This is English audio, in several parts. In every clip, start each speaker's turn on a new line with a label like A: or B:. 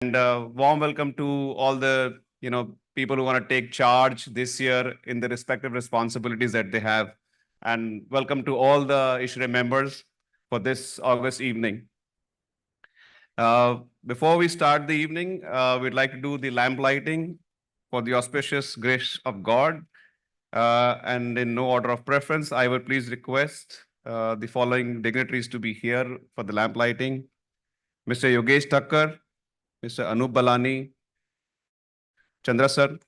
A: And warm welcome to all the people who want to take charge this year in the respective responsibilities that they have. And welcome to all the ISHRAE members for this August evening. Before we start the evening, we'd like to do the lamp lighting for the auspicious grace of God. And in no order of preference, I would please request the following dignitaries to be here for the lamp lighting. Mr. Yogesh Thakkar, Mr. Anup Balani, Chandra sir,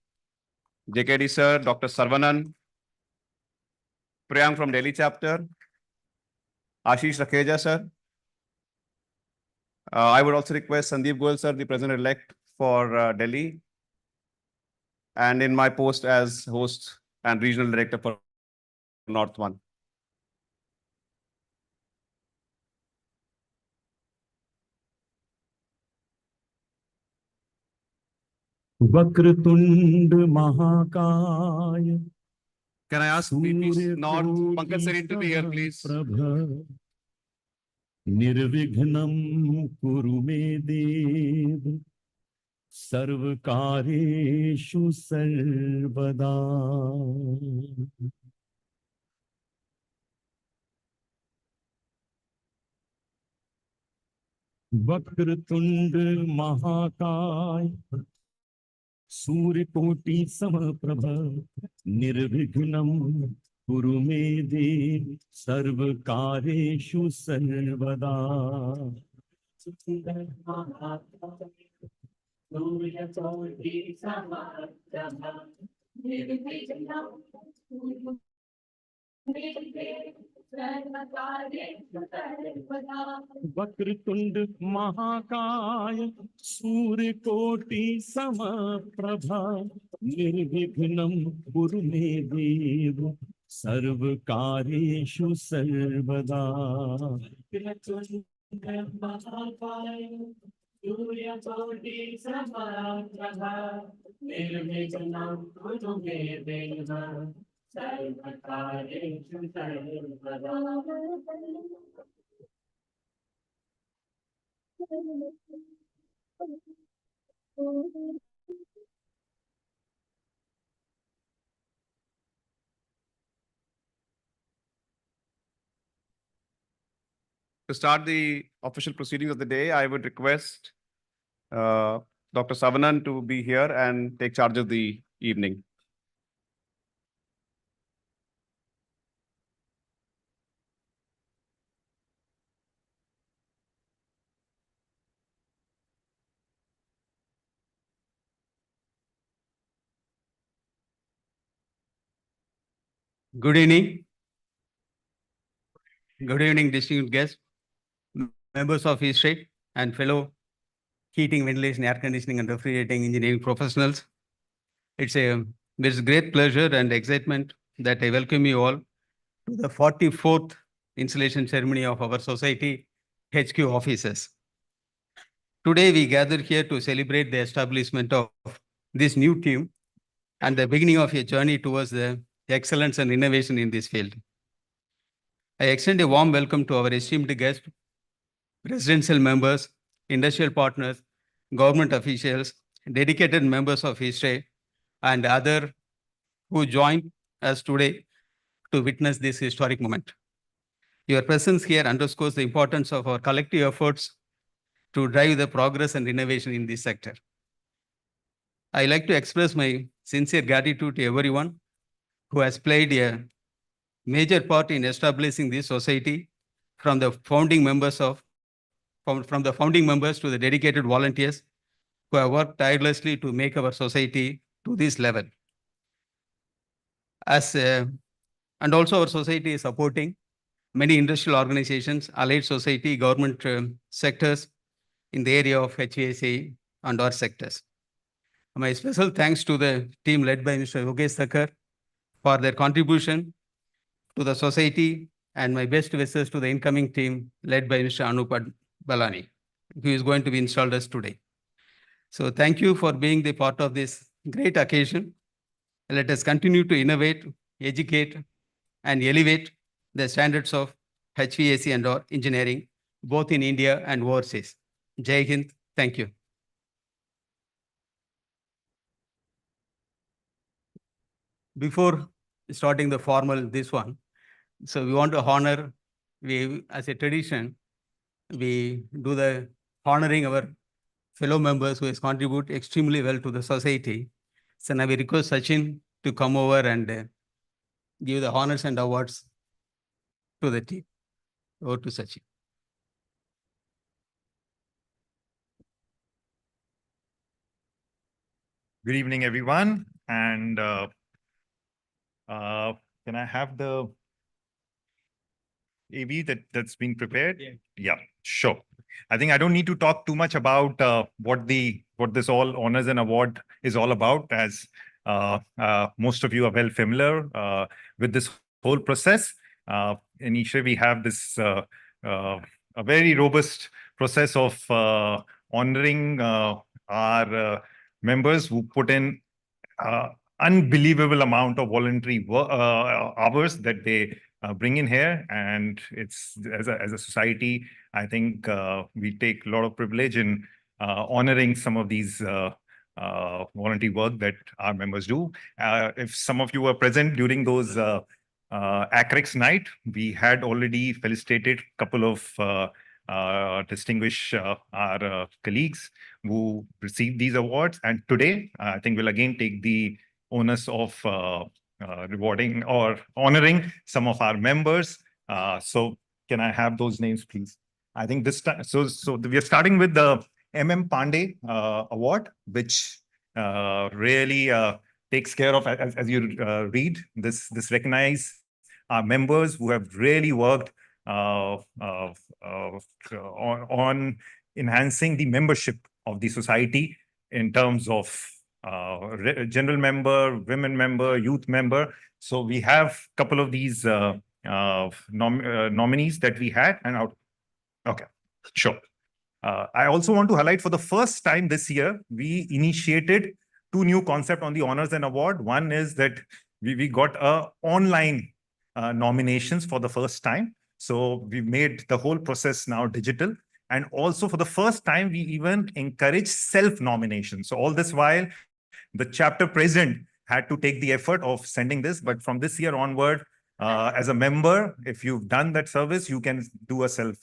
A: JKD sir, Dr. Sarvanan, Priyank from Delhi chapter, Ashish Rakheja sir. I would also request Sandeep Goel sir, the president-elect for Delhi, and in my post as host and regional director for North 1.
B: Vakratunda महाकाय.
A: Can I ask VP North, Pankaj Sarin to be here, please?
B: प्रभ निर्विघ्नं कुरु मे देव सर्वकार्येषु सर्वदा. वक्रतुंड महाकाय सूर्यकोटि समप्रभ निर्विघ्नं कुरु मे देव सर्वकार्येषु सर्वदा. वक्रतुंड महाकाय सूर्यकोटि समप्रभा निर्विघ्नं कुरु मे देव सर्वकार्येषु सर्वदा. सूर्यकोटि समप्रभा निर्विघ्नं कुरु मे देव सर्वकार्येषु सर्वदा.
A: To start the official proceedings of the day, I would request Dr. Sarvanan to be here and take charge of the evening.
C: Good evening. Good evening, distinguished guests, members of ISHRAE and fellow heating, ventilation, air conditioning, and refrigerating engineering professionals. It's with great pleasure and excitement that I welcome you all to the 44th installation ceremony of our society HQ offices. Today, we gather here to celebrate the establishment of this new team and the beginning of a journey towards the excellence and innovation in this field. I extend a warm welcome to our esteemed guests, residential members, industrial partners, government officials, dedicated members of ISHRAE, and others who joined us today to witness this historic moment. Your presence here underscores the importance of our collective efforts to drive the progress and innovation in this sector. I like to express my sincere gratitude to everyone who has played a major part in establishing this society, from the founding members to the dedicated volunteers who have worked tirelessly to make our society to this level. And also our society is supporting many industrial organizations, allied society, government sectors in the area of HVAC and our sectors. My special thanks to the team led by Mr. Yogesh Thakkar for their contribution to the society, and my best wishes to the incoming team led by Mr. Anup Balani, who is going to be installed as today. So thank you for being the part of this great occasion. Let us continue to innovate, educate, and elevate the standards of HVAC and or engineering, both in India and overseas. Jai Hind. Thank you. before starting the formal this one, so we want to honor, we, as a tradition, we do the honoring our fellow members who has contributed extremely well to the society. So now we request Sachin to come over and give the honors and awards to the team. Over to Sachin.
D: Good evening, everyone. And can I have the AV that's been prepared? Yeah, sure. I think I don't need to talk too much about what this all honors and award is all about, as most of you are well familiar with this whole process. In ISHRAE, we have this a very robust process of honoring our members who put in unbelievable amount of voluntary hours that they bring in here, and it's as a society, I think we take a lot of privilege in honoring some of these voluntary work that our members do. If some of you were present during those Acrex night, we had already felicitated a couple of distinguished our colleagues who received these awards, and today I think we'll again take the onus of rewarding or honoring some of our members. So can I have those names, please? I think this time, so we are starting with the MM Pandey Award, which really takes care of, as you read, this recognize our members who have really worked on enhancing the membership of the society in terms of general member, women member, youth member. So we have a couple of these nominees that we had, and out. Okay, sure. I also want to highlight, for the first time this year, we initiated two new concepts on the honors and award. One is that we got online nominations for the first time. So we made the whole process now digital. And also for the first time, we even encourage self-nomination. So all this while, the chapter president had to take the effort of sending this, but from this year onward, as a member, if you've done that service, you can do a self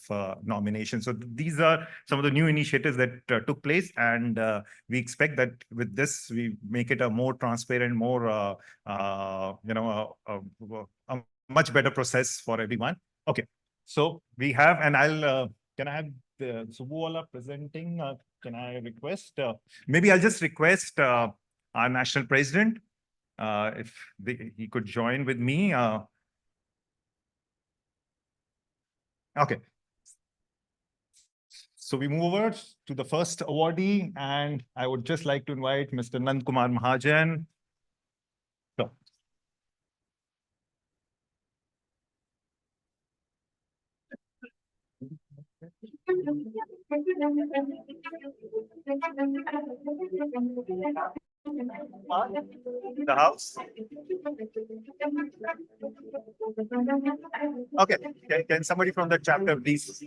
D: nomination. So these are some of the new initiatives that took place, and we expect that with this, we make it a more transparent, more a much better process for everyone. Okay, so we have, and I'll can I have Subuola presenting? Can I request? Maybe I'll just request our national president if he could join with me. Okay. So we move over to the first awardee, and I would just like to invite Mr. Nand Kumar Mahajan. So. The house. Okay, can somebody from the chapter please?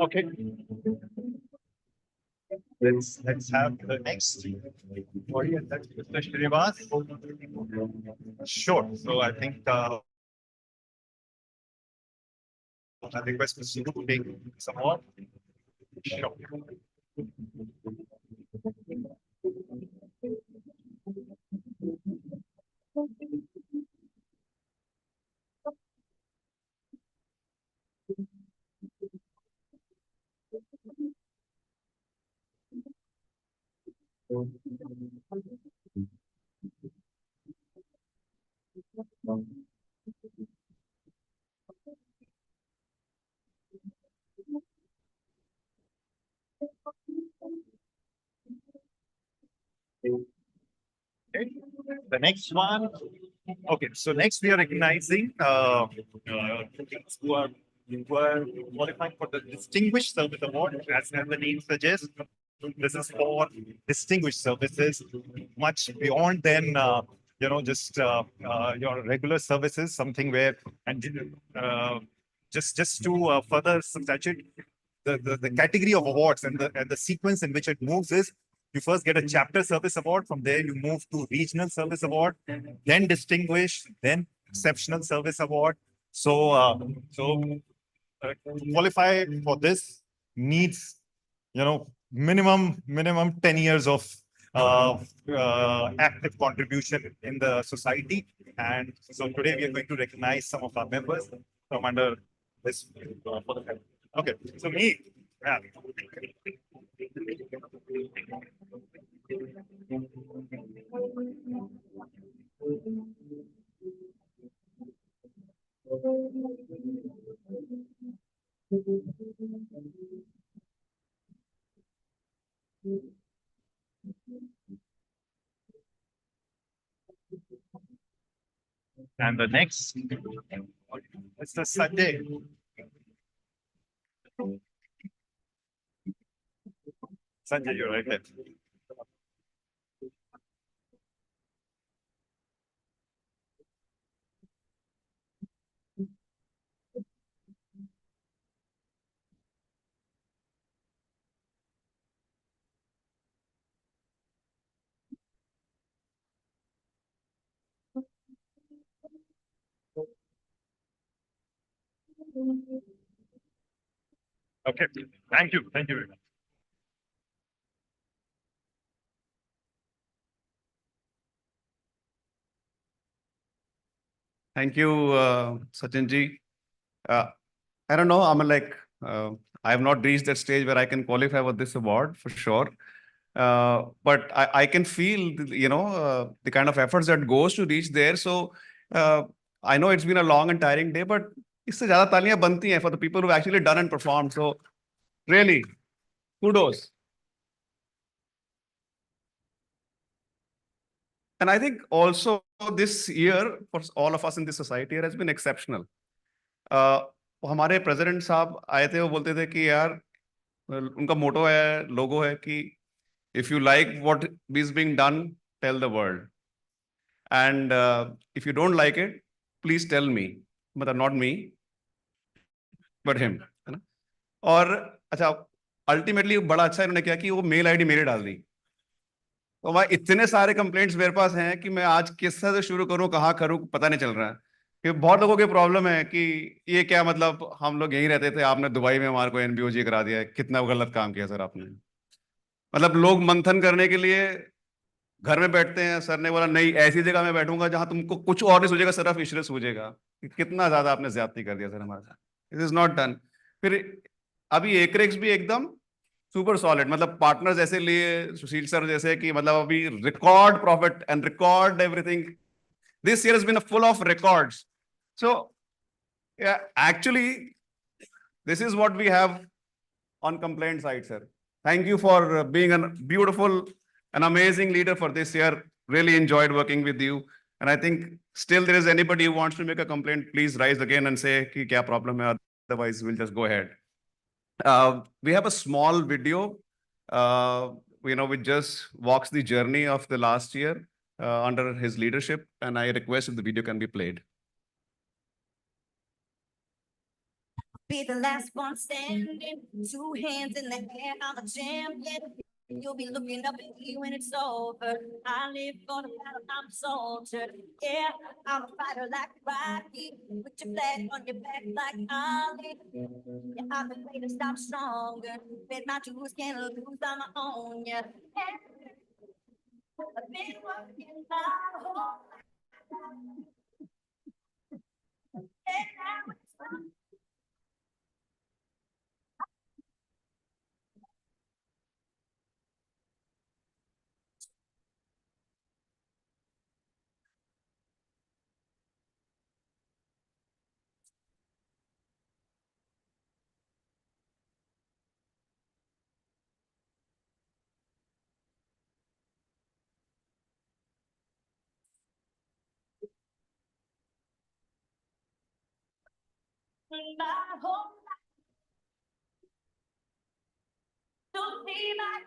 D: Okay. Let's have the next audience. That's Mr. Srinivas. Sure. So I think I request Mr. to take some more. Sure. Okay. The next one Okay, so next we are recognizing who are qualifying for the Distinguished Service Award, as the name suggests. This is for distinguished services, much beyond than just your regular services. Something where and just to further substantiate the category of awards and the sequence in which it moves is you first get a chapter service award. From there, you move to regional service award, then distinguished, then exceptional service award. So, to qualify for this needs, minimum 10 years of active contribution in the society. And so today we are going to recognize some of our members from under this for the family. Okay, so me. Yeah. And the next, it's the Sunday. Sanjay, you're right there. Okay, thank you. Thank you very much.
A: Thank you, Sachin ji. I don't know. I have not reached that stage where I can qualify for this award for sure. But I can feel, the kind of efforts that goes to reach there. So uh, I know it's been a long and tiring day, but इससे ज़्यादा तालियां बनती हैं for the people who've actually done and performed. So really, kudos. And I think also this year for all of us in this society has been exceptional. Uh, हमारे president साहब आए थे, वो बोलते थे कि यार उनका मोटो है, लोगो है कि if you like what is being done, tell the world. And if you don't like it, please tell me. मतलब not me, but him. है ना? और अच्छा, अल्टीमेटली बड़ा अच्छा इन्होंने किया कि वो मेल आईडी मेरी डाल दी. तो भाई इतने सारे कंप्लेंट्स मेरे पास हैं कि मैं आज किस तरह से शुरू करूं, कहाँ करूं, पता नहीं चल रहा है. कि बहुत लोगों की प्रॉब्लम है कि ये क्या मतलब, हम लोग यहीं रहते थे, आपने दुबई में हमारे को एनबीओजी करा दिया है. कितना गलत काम किया सर आपने. मतलब लोग मंथन करने के लिए घर में बैठते हैं. सर ने बोला नहीं, ऐसी जगह में बैठूंगा जहां तुमको कुछ और नहीं सूझेगा, सिर्फ इशरे सूझेगा. कितना ज्यादा आपने ज्यादती कर दिया सर हमारे साथ. It is not done. फिर अभी एकरेक्स भी एकदम सुपर सॉलिड, मतलब पार्टनर्स ऐसे लिए सुशील सर जैसे कि मतलब अभी record profit and record everything. This year has been full of records. So actually this is what we have on complaint side, sir. Thank you for being a beautiful and amazing leader for this year. Really enjoyed working with you. And I think still there is anybody who wants to make a complaint, please rise again and say ki kya problem hai. Otherwise, we'll just go ahead. We have a small video, which just walks the journey of the last year under his leadership. And I request if the video can be played.
E: Be the last one standing, 2 hands in the air, I'm a champion. You'll be looking up at me when it's over. I live for the battle, I'm a soldier. Yeah, I'm a fighter like Rocky, with your flag on your back like Ali. Yeah, I'm the greatest, I'm stronger. Bet my jewels can't lose on my own, yeah. I've been working my whole life. And now it's time. My whole life to see my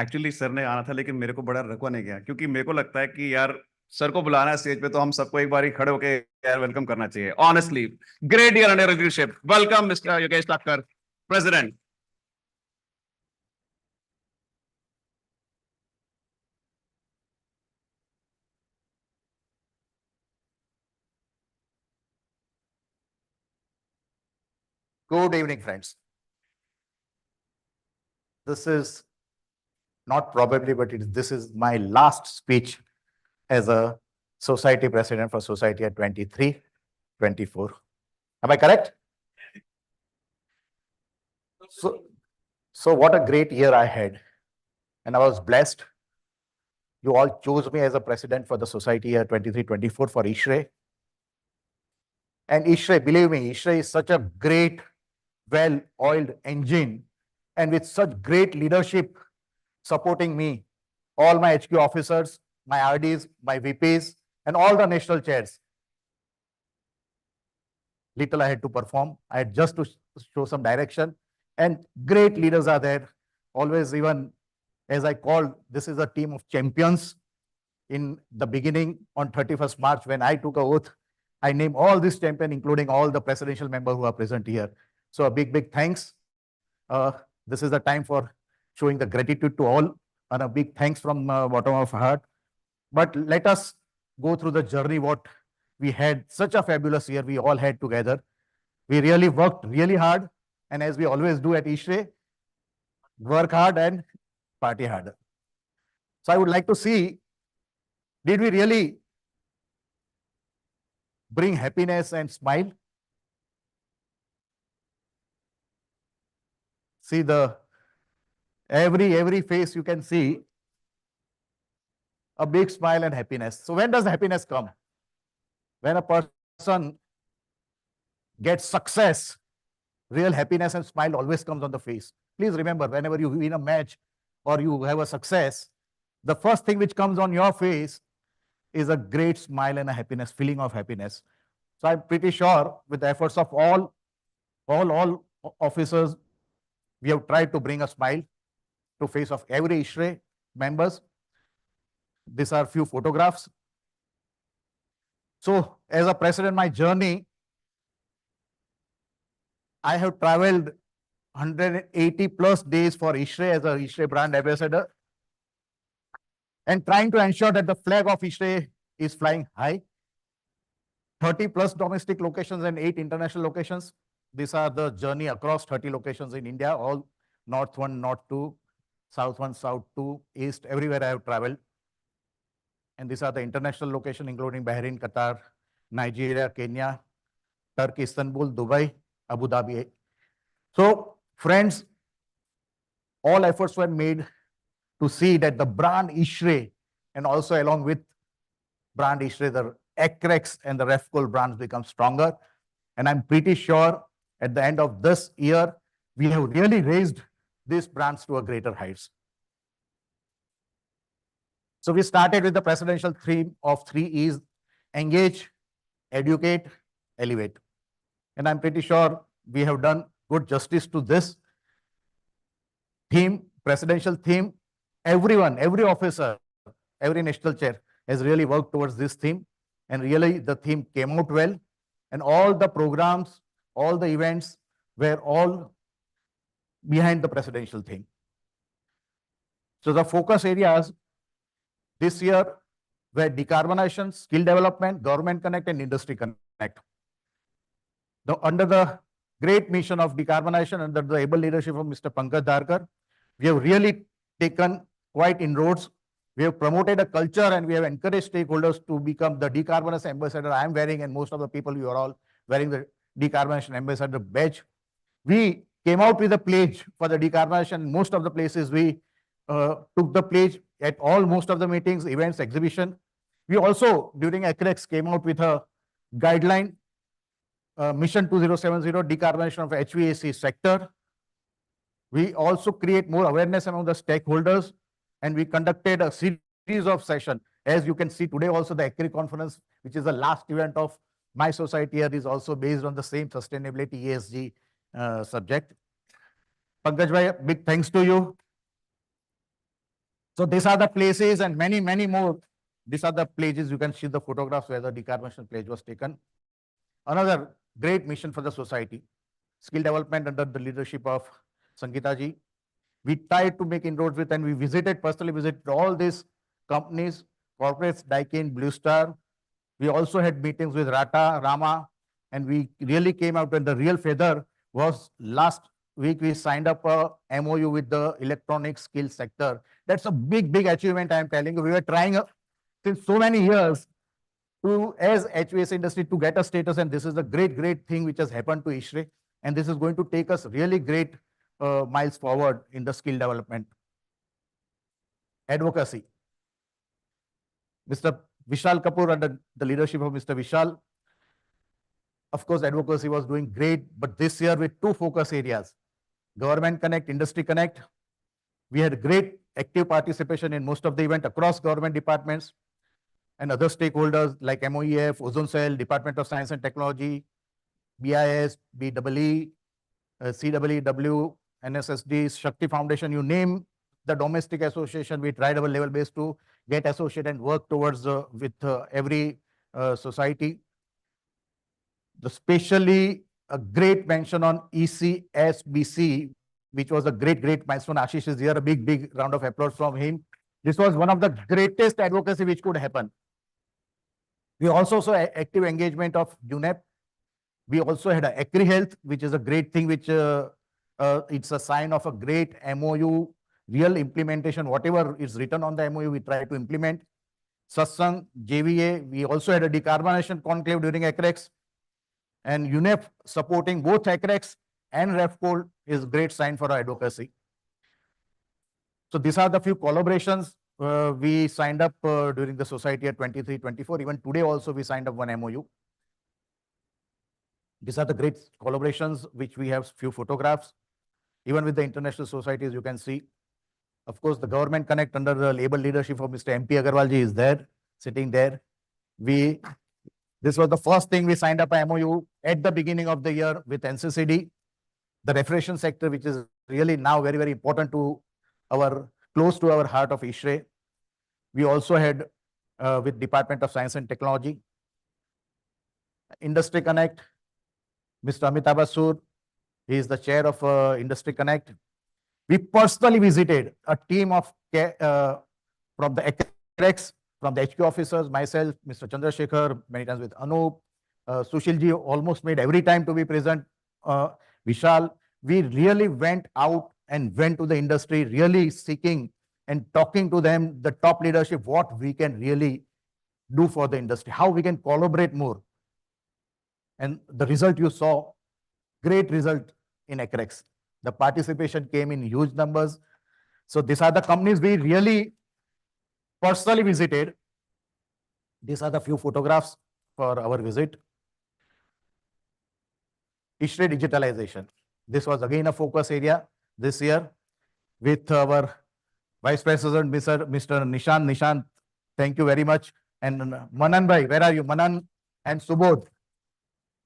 A: actually sir ने आना था लेकिन मेरे को बड़ा रखवा नहीं गया क्योंकि मेरे को लगता है कि यार सर को बुलाना है स्टेज पे तो हम सबको एक बार ही खड़े होके यार वेलकम करना चाहिए honestly great year under leadership welcome mister Yogesh Thakkar president
F: Good evening, friends. This is not probably, but this is my last speech as a society president for society at 23, 24. Am I correct? So what a great year I had. And I was blessed. You all chose me as a president for the society year 23, 24 for ISHRAE. And ISHRAE, believe me, ISHRAE is such a great, well-oiled engine and with such great leadership supporting me, all my HQ officers, my RDs, my VPs, and all the national chairs. Little I had to perform. I had just to show some direction. And great leaders are there. Always, even as I called, this is a team of champions. In the beginning, on 31st March, when I took a oath, I named all these champions, including all the presidential members who are present here. So a big, big thanks. This is the time for showing the gratitude to all, and a big thanks from bottom of heart. But let us go through the journey what we had. Such a fabulous year we all had together. We really worked really hard, and as we always do at ISHRAE, work hard and party hard. So I would like to see, did we really bring happiness and smile? See the every face you can see a big smile and happiness. So when does happiness come? When a person gets success, real happiness and smile always comes on the face. Please remember, whenever you win a match or you have a success, the first thing which comes on your face is a great smile and a happiness, feeling of happiness. So I'm pretty sure with the efforts of all officers, we have tried to bring a smile to face of every ISHRAE members. These are few photographs. So as a president, my journey, I have traveled 180 plus days for ISHRAE as a ISHRAE brand ambassador and trying to ensure that the flag of ISHRAE is flying high. 30 plus domestic locations and 8 international locations. These are the journey across 30 locations in India, all North 1, North 2, South 1, South 2, East, everywhere I have traveled. And these are the international locations, including Bahrain, Qatar, Nigeria, Kenya, Turkey, Istanbul, Dubai, Abu Dhabi. So, friends, all efforts were made to see that the brand ISHRAE and also along with brand ISHRAE, the Acrex and the Refcol brands become stronger. And I'm pretty sure at the end of this year, we have really raised these brands to a greater heights. So we started with the presidential theme of 3 E's: engage, educate, elevate. And I'm pretty sure we have done good justice to this theme, presidential theme. Everyone, every officer, every national chair has really worked towards this theme. And really the theme came out well. And all the programs, all the events were all behind the presidential theme. So the focus areas this year were decarbonization, skill development, government connect, and industry connect. Now, under the great mission of decarbonization, under the able leadership of Mr. Pankaj Dharkar, we have really taken quite inroads. We have promoted a culture and we have encouraged stakeholders to become the decarbonization ambassador. I am wearing, and most of the people, you are all wearing the decarbonization ambassador badge. We came out with a pledge for the decarbonization. Most of the places we took the pledge at most of the meetings, events, exhibition. We also, during Acrex, came out with a guideline, Mission 2070, decarbonization of HVAC sector. We also create more awareness among the stakeholders, and we conducted a series of sessions. As you can see today, also the Acrex conference, which is the last event of my society here, is also based on the same sustainability ESG subject. Pankaj bhai, big thanks to you. So these are the places and many, many more. These are the places. You can see the photographs where the decarbonization pledge was taken. Another great mission for the society, skill development under the leadership of Sangeeta ji. We tried to make inroads with, and we personally visited all these companies, corporates, Daikin, Blue Star. We also had meetings with Rama, and we really came out, and the real feather was last week we signed up a MOU with the electronic skill sector. That's a big, big achievement. I'm telling you, we were trying since so many years to, as HVAC industry, to get a status, and this is a great, great thing which has happened to ISHRAE, and this is going to take us really great miles forward in the skill development. Advocacy. Mr. Vishal Kapoor, under the leadership of Mr. Vishal, of course, advocacy was doing great, but this year with two focus areas, Government Connect, Industry Connect. We had great active participation in most of the event across government departments and other stakeholders like MOEF, Ozone Cell, Department of Science and Technology, BIS, BEE, CEEW, NSSD, Shakti Foundation, you name the domestic association. We tried our level best to get associated and work towards with every society. Especially a great mention on ECSBC, which was a great, great milestone. Ashish is here, a big, big round of applause from him. This was one of the greatest advocacy which could happen. We also saw active engagement of UNEP. We also had a Acri Health, which is a great thing, which it's a sign of a great MOU, real implementation. Whatever is written on the MOU, we try to implement. Satsang, JVA, we also had a decarbonization conclave during Acrex. And UNEP supporting both Acrex and Refcol is great sign for our advocacy. So these are the few collaborations we signed up during the society at 23-24. Even today also we signed up one MOU. These are the great collaborations which we have few photographs. Even with the international societies, you can see. Of course, the Government Connect under the label leadership of Mr. MP Agarwal ji is there, sitting there. This was the first thing we signed up a MOU at the beginning of the year with NCCD, the refrigeration sector, which is really now very, very important to close to our heart of ISHRAE. We also had with Department of Science and Technology, Industry Connect, Mr. Amitabh Basur, he is the chair of Industry Connect. We personally visited a team of from the Acrex, from the HQ officers, myself, Mr. Chandrasekhar, many times with Anup, Sushilji almost made every time to be present, Vishal. We really went out and went to the industry, really seeking and talking to them, the top leadership, what we can really do for the industry, how we can collaborate more. And the result you saw, great result in Acrex. The participation came in huge numbers. So these are the companies we really personally visited. These are the few photographs for our visit. ISHRAE digitalization. This was again a focus area this year with our Vice President, Mr. Nishant. Nishant, thank you very much. And Manan bhai, where are you? Manan and Subodh.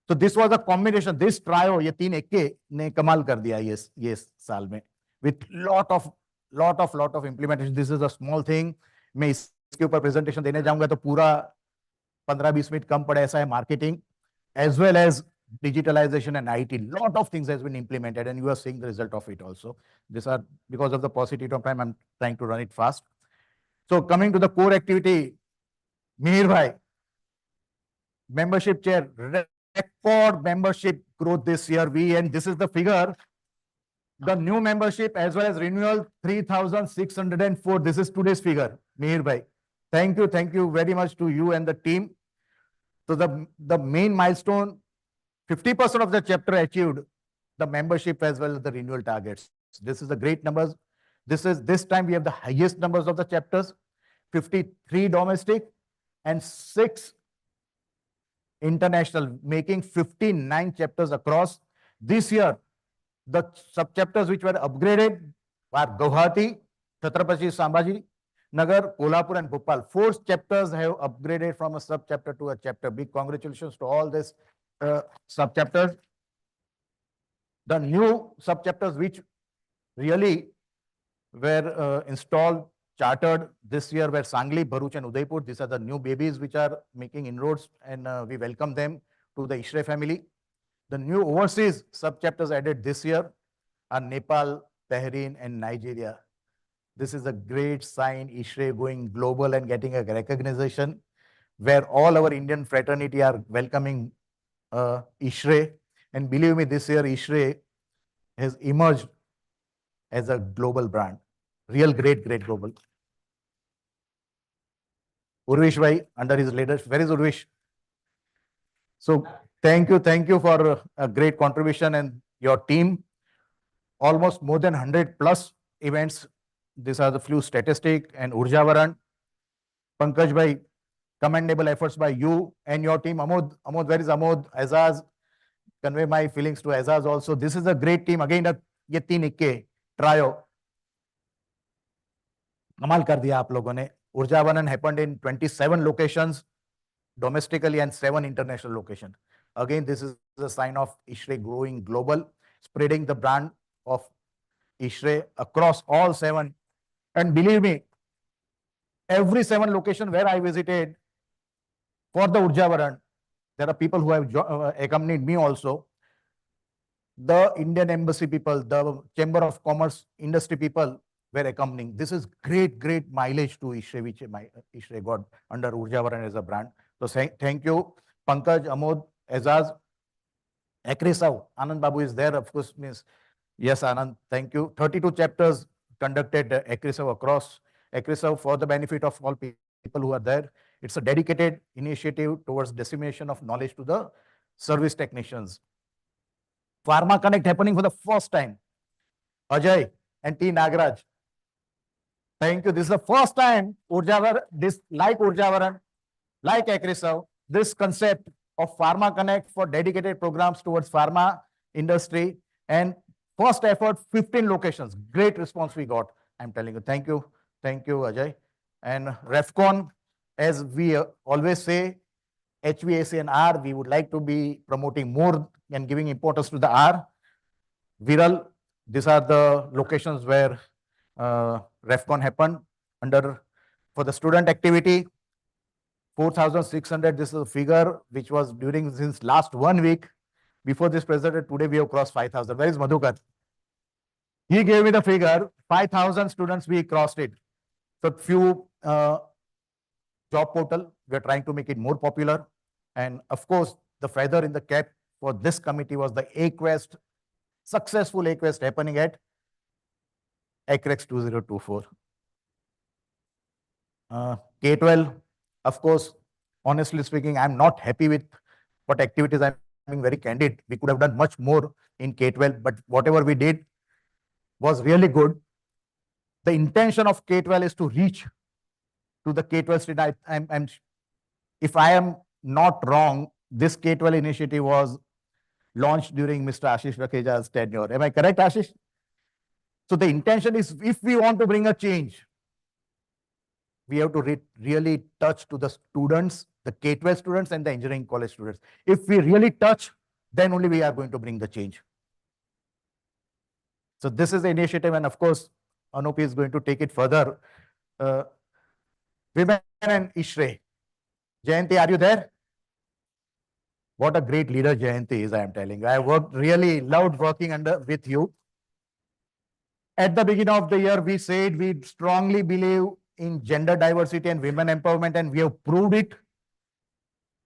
F: So this was a combination. This trio, ये तीन एक्के ने कमाल कर दिया ये साल में. With lot of implementation. This is a small thing. मैं इसके ऊपर presentation देने जाऊंगा तो पूरा 15-20 मिनट कम पड़े ऐसा है. Marketing as well as digitalization and IT. Lot of things has been implemented and you are seeing the result of it also. These are because of the paucity of time. I'm trying to run it fast. So coming to the core activity, Mihir bhai, membership chair, record membership growth this year. And this is the figure. The new membership as well as renewal 3,604. This is today's figure. Mihir bhai, thank you very much to you and the team. So the main milestone, 50% of the chapter achieved the membership as well as the renewal targets. This is the great numbers. This time we have the highest numbers of the chapters, 53 domestic and 6 international, making 59 chapters across. This year, the sub-chapters which were upgraded were Guwahati, Chhatrapati Sambhaji Nagar, Kolhapur and Bhopal. 4 chapters have upgraded from a sub-chapter to a chapter. Big congratulations to all these sub-chapters. The new sub-chapters which really were installed, chartered this year were Sangli, Bharuch and Udaipur. These are the new babies which are making inroads and we welcome them to the ISHRAE family. The new overseas sub-chapters added this year are Nepal, Bahrain and Nigeria. This is a great sign, ISHRAE going global and getting a recognition where all our Indian fraternity are welcoming ISHRAE. And believe me, this year ISHRAE has emerged as a global brand. Real great global. Urvish bhai, under his leadership. Where is Urvish? So thank you for a great contribution and your team. Almost more than 100 plus events. These are the few statistics and Urjavaran. Pankaj bhai, commendable efforts by you and your team. Amod, where is Amod? Azaz, convey my feelings to Azaz also. This is a great team. Again, ये तीन इक्के trio. कमाल कर दिया आप लोगों ने. Urjavaran happened in 27 locations domestically and 7 international locations. Again, this is a sign of ISHRAE growing global, spreading the brand of ISHRAE across all 7. And believe me, every 7 location where I visited for the Urjavaran, there are people who have accompanied me also. The Indian embassy people, the Chamber of Commerce industry people were accompanying. This is great mileage to ISHRAE, which ISHRAE got under Urjavaran as a brand. So thank you, Pankaj, Amod, Azaz, Acrex, Anand Babu is there, of course, means, yes, Anand, thank you. 32 chapters conducted Acrex across Acrex for the benefit of all people who are there. It's a dedicated initiative towards dissemination of knowledge to the service technicians. Pharma Connect happening for the first time. Ajay and T. Nagaraj. Thank you. This is the first time Urjavaran, like Urjavaran, like Acrex, this concept of Pharma Connect for dedicated programs towards pharma industry and first effort, 15 locations. Great response we got. I'm telling you. Thank you, Ajay. And REFCON, as we always say, HVAC and R, we would like to be promoting more and giving importance to the R. Viral, these are the locations where REFCON happened under for the student activity. 4,600, this is a figure which was during since last 1 week. Before this presented, today we have crossed 5,000. Where is Madhukar? He gave me the figure, 5,000 students, we crossed it. So few job portal, we are trying to make it more popular. And of course, the feather in the cap for this committee was the AQuest, successful AQuest happening at Acrex 2024. K-12, of course, honestly speaking, I'm not happy with what activities. I'm being very candid. We could have done much more in K-12, but whatever we did was really good. The intention of K-12 is to reach to the K-12 student. If I am not wrong, this K-12 initiative was launched during Mr. Ashish Rakeja's tenure. Am I correct, Ashish? So the intention is, if we want to bring a change, we have to really touch to the students, the K-12 students and the engineering college students. If we really touch, then only we are going to bring the change. So this is the initiative, and of course, Anup is going to take it further. Women and ISHRAE. Jayanti, are you there? What a great leader Jayanti is, I am telling you. I really loved working with you. At the beginning of the year, we said we strongly believe in gender diversity and women empowerment, and we have proved it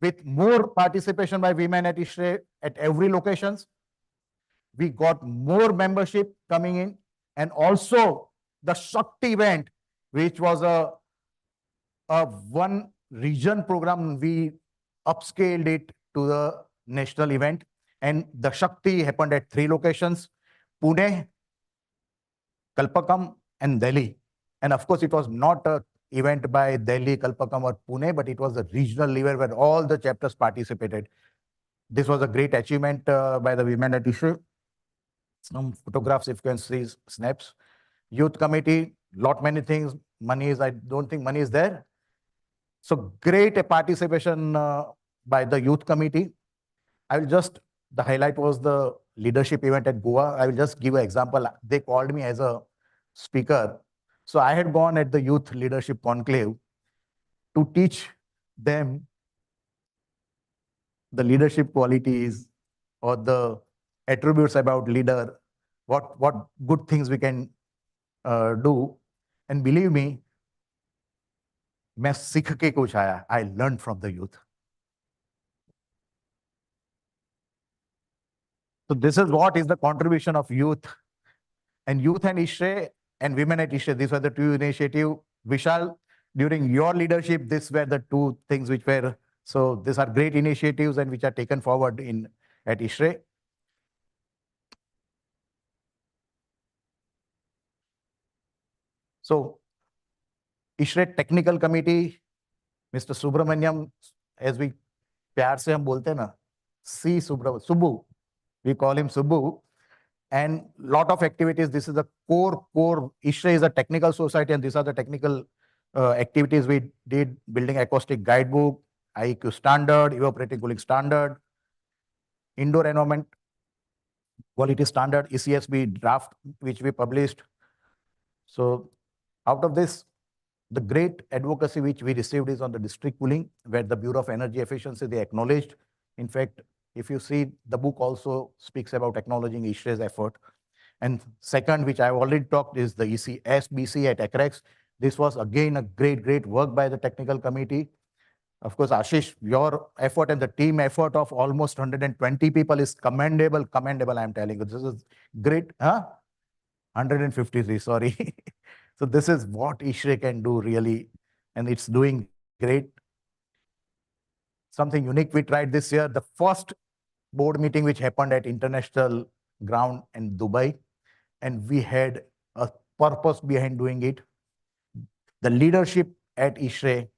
F: with more participation by women at ISHRAE at every locations. We got more membership coming in, and also the Shakti event, which was a one region program, we upscaled it to the national event, and the Shakti happened at 3 locations: Pune, Kalpakam, and Delhi. And of course, it was not an event by Delhi, Kalpakam, or Pune, but it was a regional event where all the chapters participated. This was a great achievement by the women at ISHRAE. Some photographs, if you can see, snaps. Youth committee, many things. Money is, I don't think money is there. So great participation by the youth committee. The highlight was the leadership event at Goa. I will just give an example. They called me as a speaker. So I had gone at the youth leadership conclave to teach them the leadership qualities or the attributes about leader, what good things we can do. And believe me, मैं सीख के कुछ आया. I learned from the youth. So this is what is the contribution of youth and ISHRAE and women at ISHRAE. These were the 2 initiatives. Vishal, during your leadership, these were the 2 things which were, so these are great initiatives and which are taken forward at ISHRAE. So ISHRAE technical committee, Mr. Subramanyam, as we प्यार से हम बोलते हैं ना, Subbu, we call him Subbu, and lot of activities. This is the core. ISHRAE is a technical society, and these are the technical activities we did: building acoustic guidebook, IEQ standard, evaporative cooling standard, indoor environment quality standard, ECSB draft, which we published. So out of this, the great advocacy which we received is on the district cooling, where the Bureau of Energy Efficiency, they acknowledged. In fact, if you see, the book also speaks about acknowledging ISHRAE's effort. And second, which I've already talked, is the SBC at Acrex. This was again a great work by the technical committee. Of course, Ashish, your effort and the team effort of almost 120 people is commendable, I'm telling you. This is great. 153, sorry. So this is what ISHRAE can do really, and it's doing great. Something unique we tried this year, the first board meeting which happened at international ground in Dubai, and we had a purpose behind doing it. The leadership at ISHRAE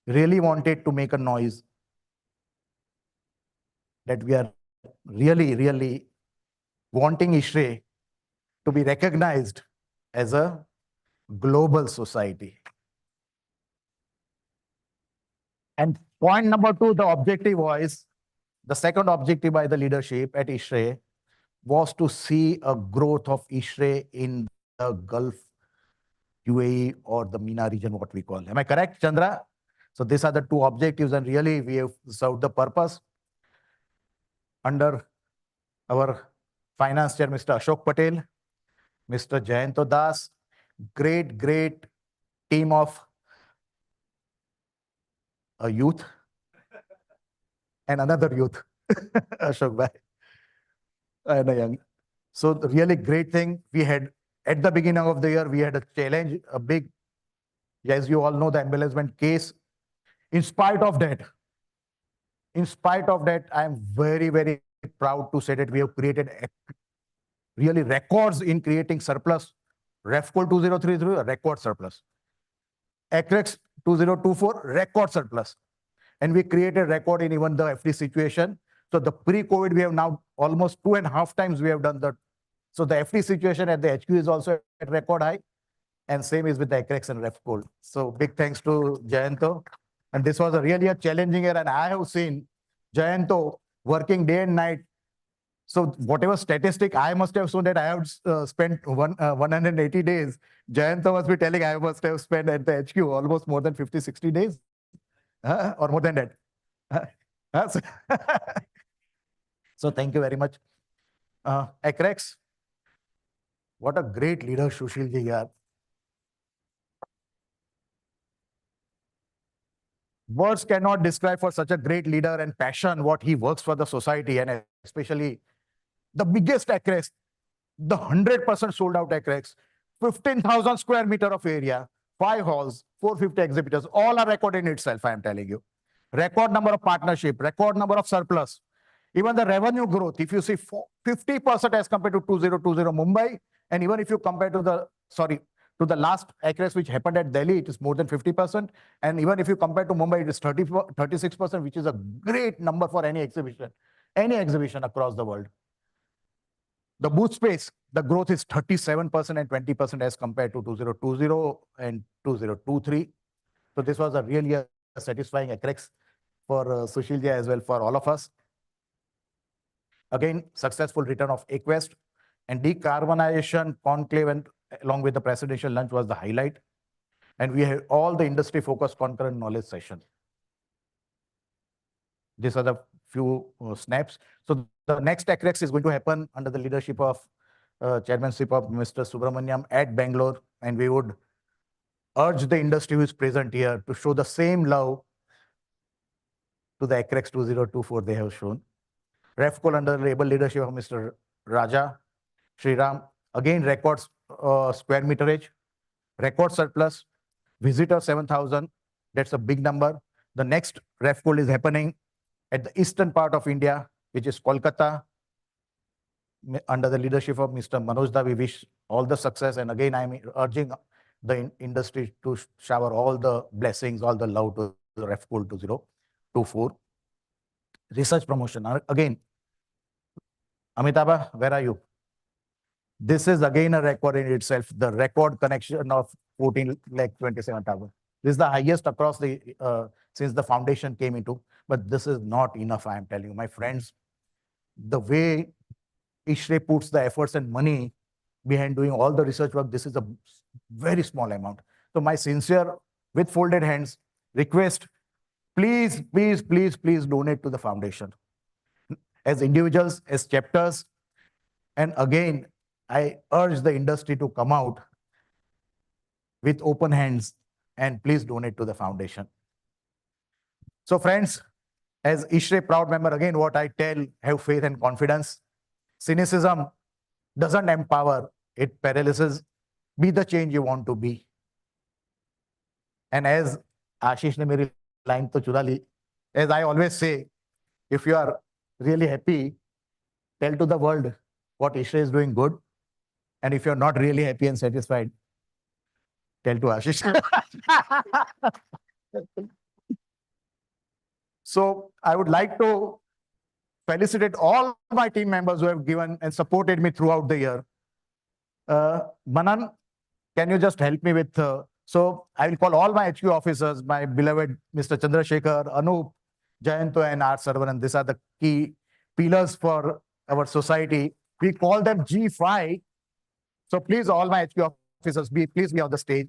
F: really wanted to make a noise that we are really wanting ISHRAE to be recognized as a global society. And point number 2, the objective was, the second objective by the leadership at ISHRAE was to see a growth of ISHRAE in the Gulf, UAE, or the MENA region, what we call. Am I correct, Chandra? So these are the 2 objectives, and really we have served the purpose. Under our finance chair, Mr. Ashok Patel, Mr. Jayanto Das, great team of a youth and another youth, Ashok Bhai, and a young. So the really great thing we had at the beginning of the year, we had a challenge, a big, as you all know, the embezzlement case. In spite of that, I am very proud to say that we have created really records in creating surplus. REFCO 2033, record surplus. Acrex 2024, record surplus. and we created record in even the FD situation. So the pre-COVID, we have now almost 2.5 times we have done that. So the FD situation at the HQ is also at record high, and same is with the Acrex and Refcold. So big thanks to Jayanto. And this was really a challenging year, and I have seen Jayanto working day and night. So whatever statistic I must have shown that I have spent 180 days, Jayanto must be telling I must have spent at the HQ almost more than 50, 60 days, or more than that. So, so thank you very much. Acrex, what a great leader Sushil ji are. Words cannot describe for such a great leader and passion what he works for the society, and especially the biggest Acrex, the 100% sold out Acrex, 15,000 square meter of area, 5 halls, 450 exhibitors, all are record in itself, I am telling you. Record number of partnership, record number of surplus. Even the revenue growth, if you see 50% as compared to 2020 Mumbai, and even if you compare to the last Acrex which happened at Delhi, it is more than 50%. And even if you compare to Mumbai, it is 36%, which is a great number for any exhibition across the world. The booth space, the growth is 37% and 20% as compared to 2020 and 2023. So this was a really satisfying Acrex for Sushil ji as well, for all of us. Again, successful return of Aquest and decarbonization conclave, and along with the presidential lunch was the highlight. And we have all the industry focused concurrent knowledge session. These are the few snaps. So the next Acrex is going to happen under the leadership of chairmanship of Mr. Subramaniam at Bangalore. And we would urge the industry who is present here to show the same love to the Acrex 2024 they have shown. Refcol under the able leadership of Mr. Raja Sriram, again records square meterage, record surplus, visitor 7,000. That's a big number. The next Refcol is happening at the eastern part of India, which is Kolkata, under the leadership of Mr. Manoj Da. We wish all the success. And again, I'm urging the industry to shower all the blessings, all the love to the Refcol 2024. Research promotion. Again, Amitabh, where are you? This is again a record in itself, the record connection of 14,27,000. This is the highest across the, since the foundation came into, but this is not enough, I am telling you. My friends, the way ISHRAE puts the efforts and money behind doing all the research work, this is a very small amount. So my sincere, with folded hands, request, please, please, please, please donate to the foundation. As individuals, as chapters, and again, I urge the industry to come out with open hands and please donate to the foundation. So friends, as ISHRAE proud member, again, what I tell, have faith and confidence. Cynicism doesn't empower, it paralyzes. Be the change you want to be. And as Ashish ne meri line to chura li, as I always say, if you are really happy, tell to the world what ISHRAE is doing good. And if you're not really happy and satisfied, tell to Ashish. So I would like to felicitate all my team members who have given and supported me throughout the year. Manan, can you just help me with, so I will call all my HQ officers, my beloved Mr. Chandrasekhar, Anup, Jayanto and R. Saravanan. These are the key pillars for our society. We call them G5. So please, all my HQ officers, please be on the stage.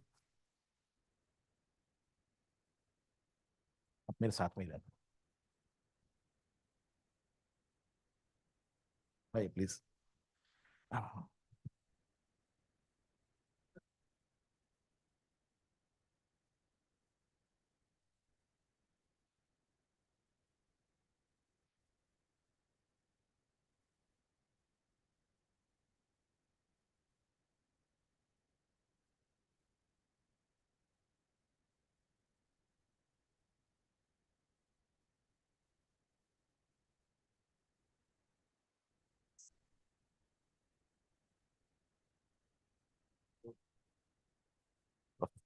F: मेरे साथ में रहना भाई please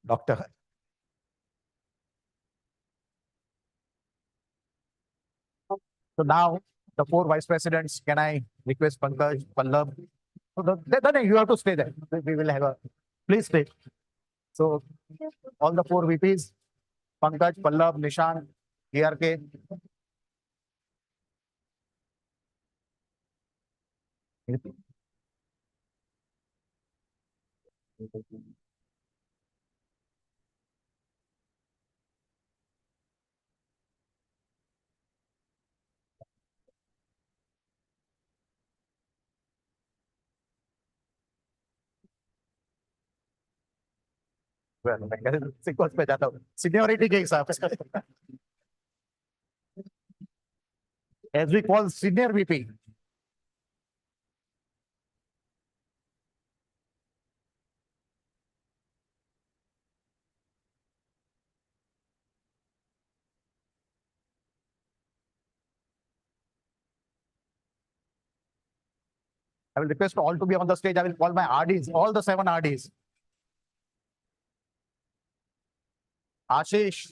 F: doctor So now the four vice presidents, can I request Pankaj, Pallab? So then you have to stay there. We will have a, please stay. So all the four VPs, Pankaj, Pallab, Nishan, DRK. Well, मैं sequence पे जाता हूँ seniority के हिसाब से. As we call senior VP. I will request all to be on the stage. I will call my RDs, all the 7 RDs. Ashish,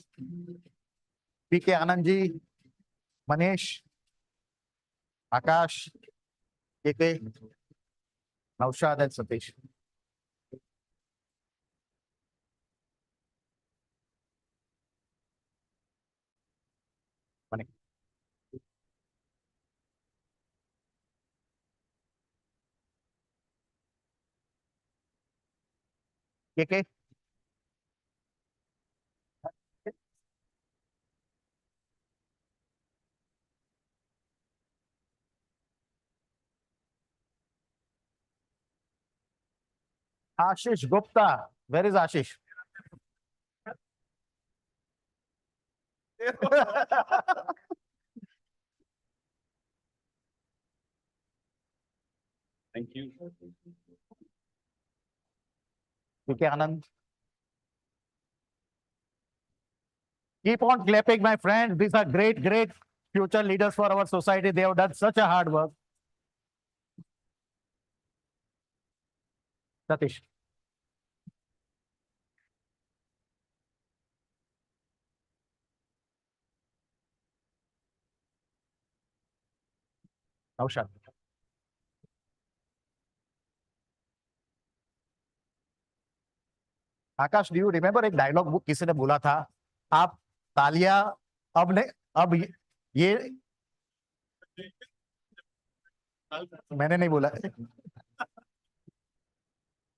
F: PK Anandji, Manish, Akash, KK, Naushad and Satish. Mani. KK. Ashish Gupta. Where is Ashish?
B: Thank you.
F: PK Anand. Keep on clapping, my friends. These are great, great future leaders for our society. They have done such a hard work. Satish. Naushad. Akash, do you remember एक dialogue book किसी ने बोला था, आप तालियां अब ने अब ये मैंने नहीं बोला.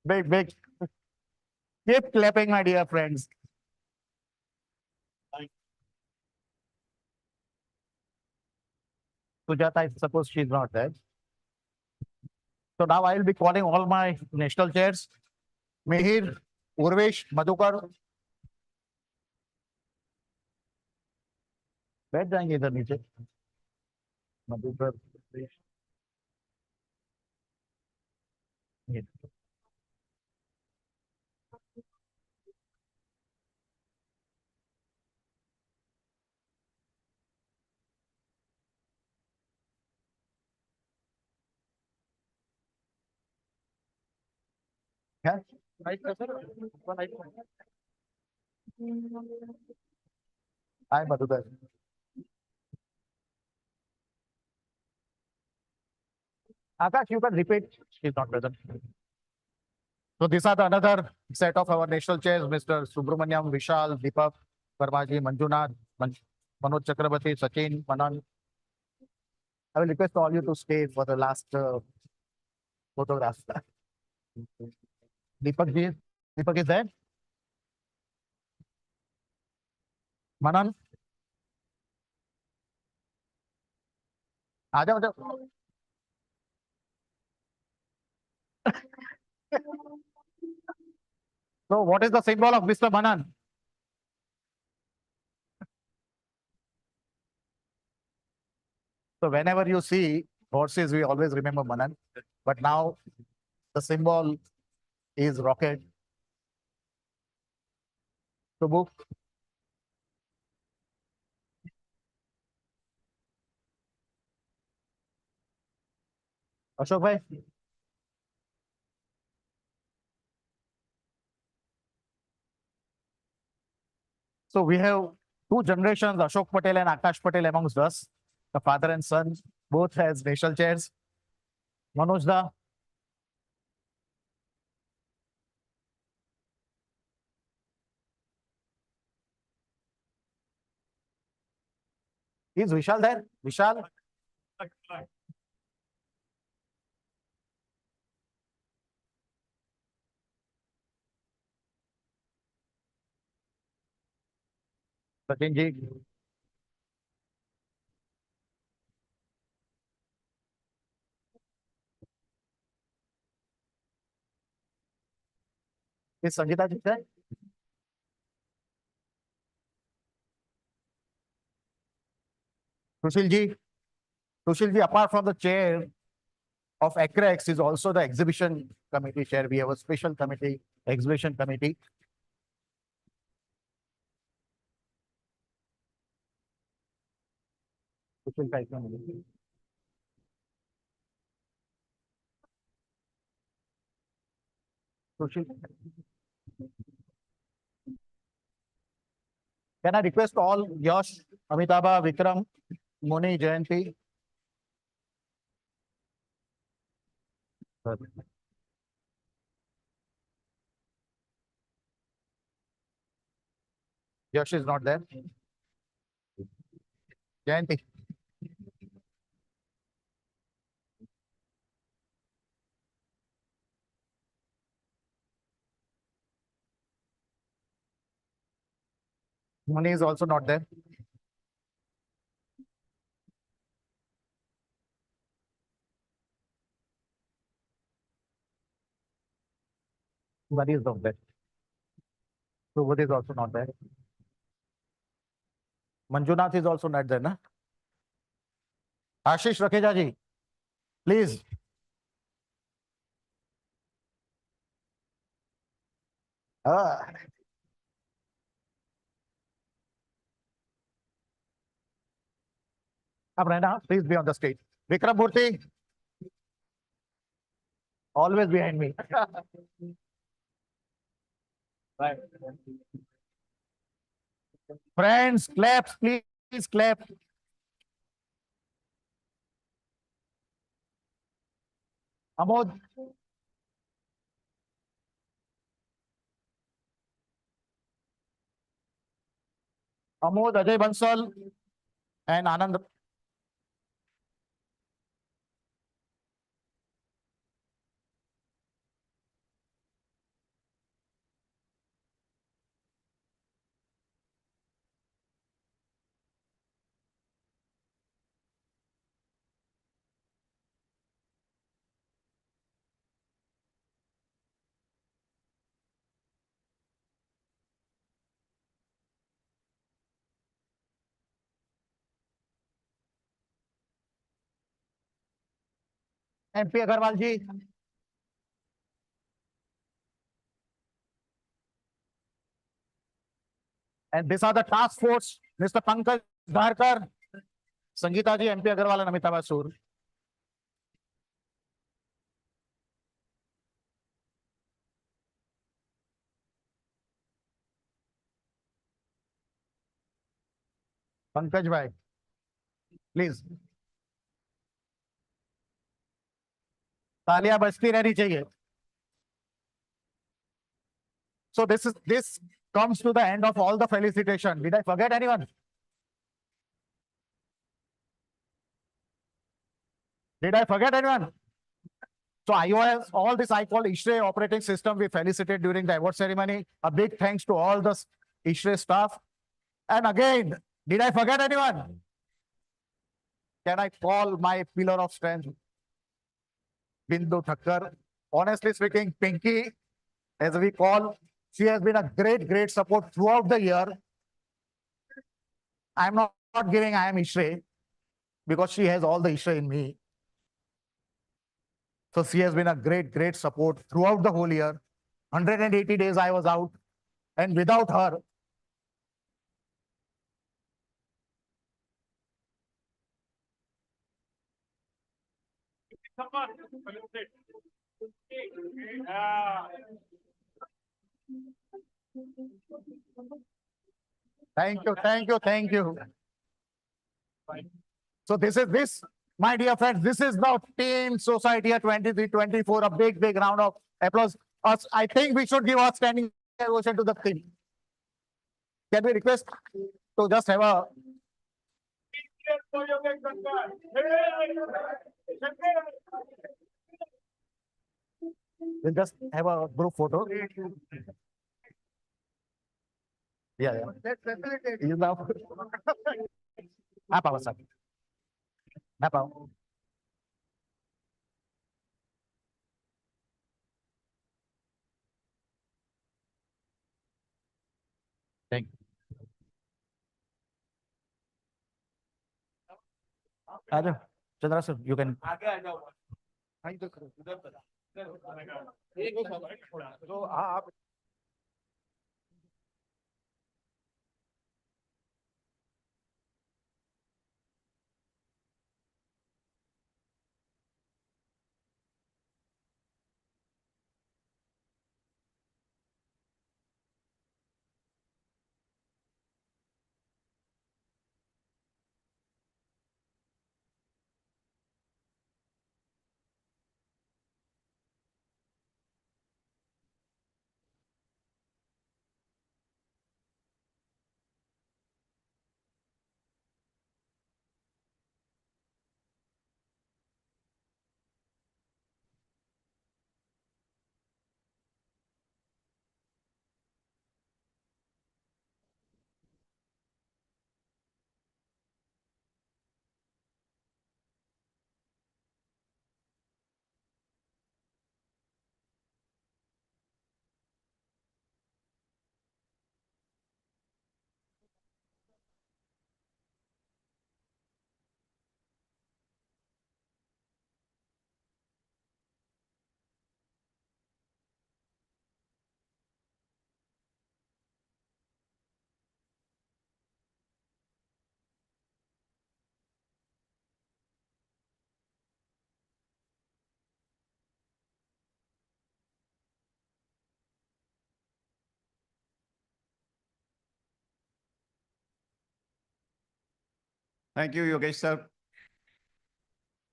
F: Big, big. Keep clapping, my dear friends. Sujata, I suppose she's not there. So now I will be calling all my national chairs. Mihir, Urvesh, Madhukar. बैठ जाएंगे इधर नीचे. मधुकर. ये. क्या? Hi, Madhukar. Akash, you can repeat. She's not present. So these are the another set of our national chairs, Mr. Subramanyam, Vishal, Deepak, Parmaji, Manjunath, Manoj Chakrabarti, Sachin, Manan. I will request all you to stay for the last photograph. Deepak is there? Manan? आ जाओ. So what is the symbol of Mr. Manan? So whenever you see horses, we always remember Manan. But now the symbol is rocket. Subbu. Ashok bhai. So we have two generations, Ashok Patel and Akash Patel amongst us. the father and son, both has racial chairs. Manoj da. Is Vishal there? Vishal? Sachin ji. Is Sangeeta ji there? Sushil ji. Sushil ji, apart from the chair of Acrex, is also the exhibition committee chair. We have a special committee, exhibition committee. Sushil ka ekam hai. Sushil. Can I request all Yash, Amitabha, Vikram, Moni, Jayanti? Yash is not there. Jayanti. Moni is also not there. Buddy is not there. Subodh is also not there. Manjunath is also not there, na? Ashish Rakeja ji, please. Abhinav, please be on the stage. Vikram Murthy, always behind me. Right. Friends, claps, please clap. Amod. Amod, Ajay Bansal, and Anand. MP Agarwal ji. And these are the task force, Mr. Pankaj Dharkar, Sangeeta ji, MP Agarwal, and Amitabh Sur. Pankaj bhai, please. तालियां बजती रहनी चाहिए. So this comes to the end of all the felicitation. Did I forget anyone? Did I forget anyone? So iOS, all this I call ISHRAE operating system, we felicitate during the award ceremony. A big thanks to all the ISHRAE staff. And again, did I forget anyone? Can I call my pillar of strength, Bindu Thakkar? Honestly speaking, Pinky, as we call, she has been a great support throughout the year. I'm not giving I am ISHRAE because she has all the ISHRAE in me. So she has been a great support throughout the whole year. 180 days I was out, and without her, thank you. So this, my dear friends, this is the team society at 23-24. A big round of applause. I think we should give a standing ovation to the team. Can we request to just have a we'll just have a group photo. Yeah. You know. Apa, sir? Apa? Thank you. Chandra sir, you can.
A: Thank you, Yogesh sir.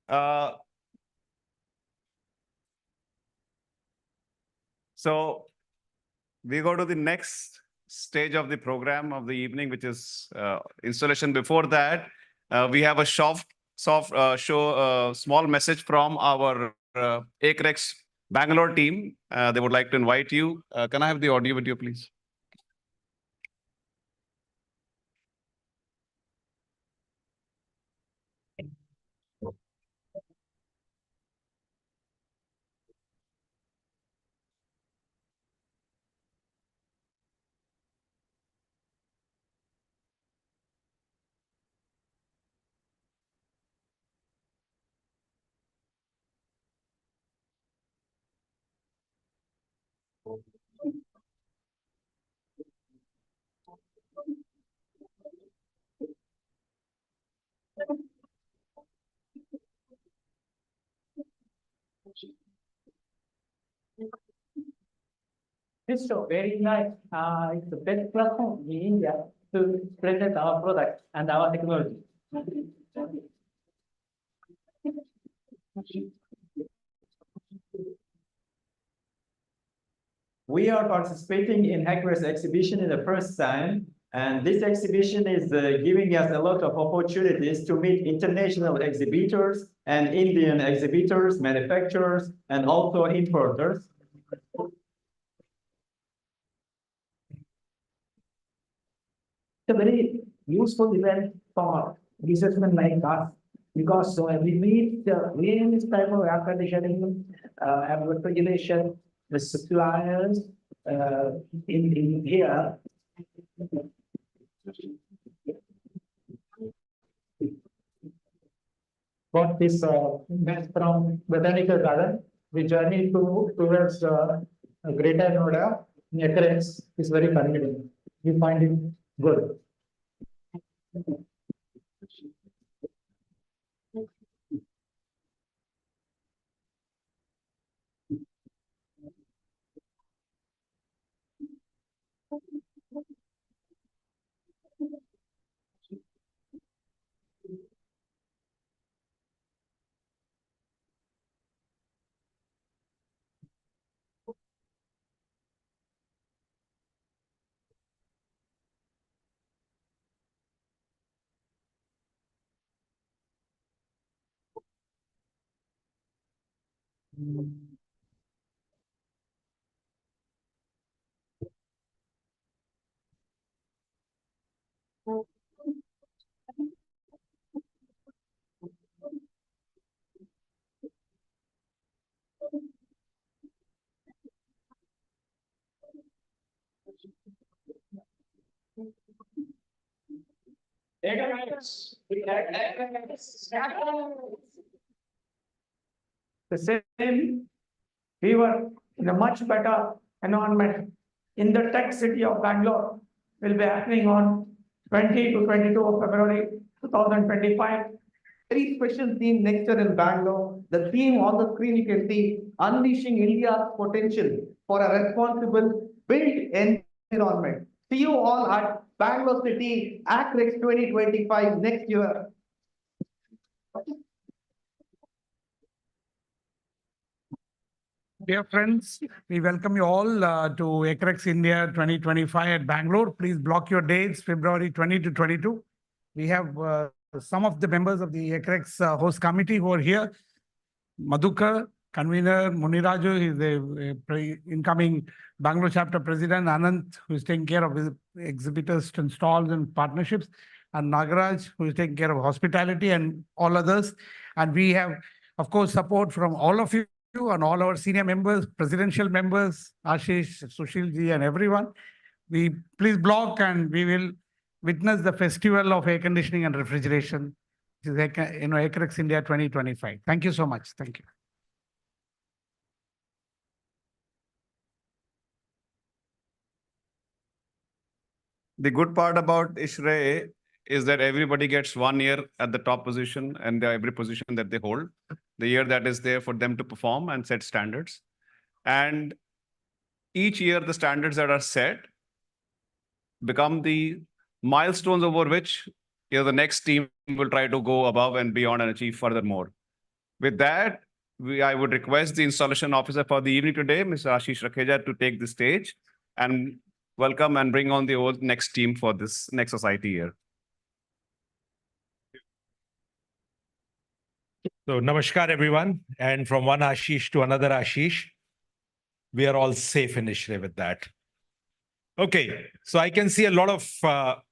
A: Uh, So we go to the next stage of the program of the evening, which is installation. Before that, we have a small message from our Acrex Bangalore team. They would like to invite you. Can I have the audio video, please?
B: This show very nice. It's the best platform in India to present our product and our technology. We are participating in Acrex exhibition in the first time, and this exhibition is giving us a lot of opportunities to meet international exhibitors and Indian exhibitors, manufacturers, and also importers. It's a very useful event for businessmen like us because we meet various type of air conditioning, refrigeration, the suppliers in here. Got this from Botanical Garden. We journey towards Greater Noida. Acrex is very convenient. We find it good.
G: The same, we were in a much better environment in the tech city of Bangalore will be happening on 20 to 22 of February 2025.
H: Very special theme next year in Bangalore. The theme on the screen you can see unleashing India's potential for a responsible built environment. See you all at Bangalore City Acrex 2025 next year.
G: Dear friends, we welcome you all to Acrex India 2025 at Bangalore. Please block your dates, February 20 to 22. We have some of the members of the Acrex host committee who are here. Madhukar, convener, Muniraju, he is the incoming Bangalore chapter president, Anant, who is taking care of his exhibitors and stalls and partnerships, and Nagaraj, who is taking care of hospitality and all others. And we have, of course, support from all of you and all our senior members, presidential members, Ashish, Sushilji, and everyone. We please block and we will witness the festival of air conditioning and refrigeration, which is Acrex India 2025. Thank you so much. Thank you.
A: The good part about ISHRAE is that everybody gets 1 year at the top position and every position that they hold. The year that is there for them to perform and set standards. And each year, the standards that are set become the milestones over which the next team will try to go above and beyond and achieve furthermore. With that, I would request the installation officer for the evening today, Mr. Ashish Rakheja, to take the stage and welcome and bring on the next team for this next society year.
I: So, namaskar, everyone. And from one Ashish to another Ashish, we are all safe in ISHRAE with that. Okay, so I can see a lot of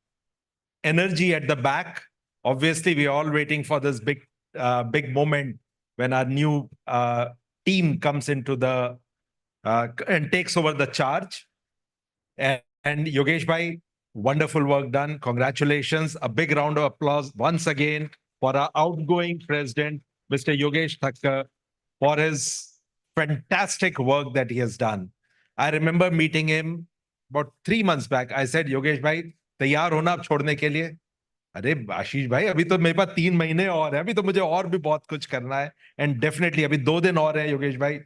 I: energy at the back. Obviously, we are all waiting for this big moment when our new team comes into the and takes over the charge. And Yogesh Bhai, wonderful work done. Congratulations. A big round of applause once again for our outgoing president, Mr. Yogesh Thakkar, for his fantastic work that he has done. I remember meeting him about 3 months back. I said, Yogesh Bhai, तैयार होना अब छोड़ने के लिए? अरे आशीष भाई, अभी तो मेरे पास 3 महीने और है, अभी तो मुझे और भी बहुत कुछ करना है. And definitely अभी 2 दिन और है, योगेश भाई,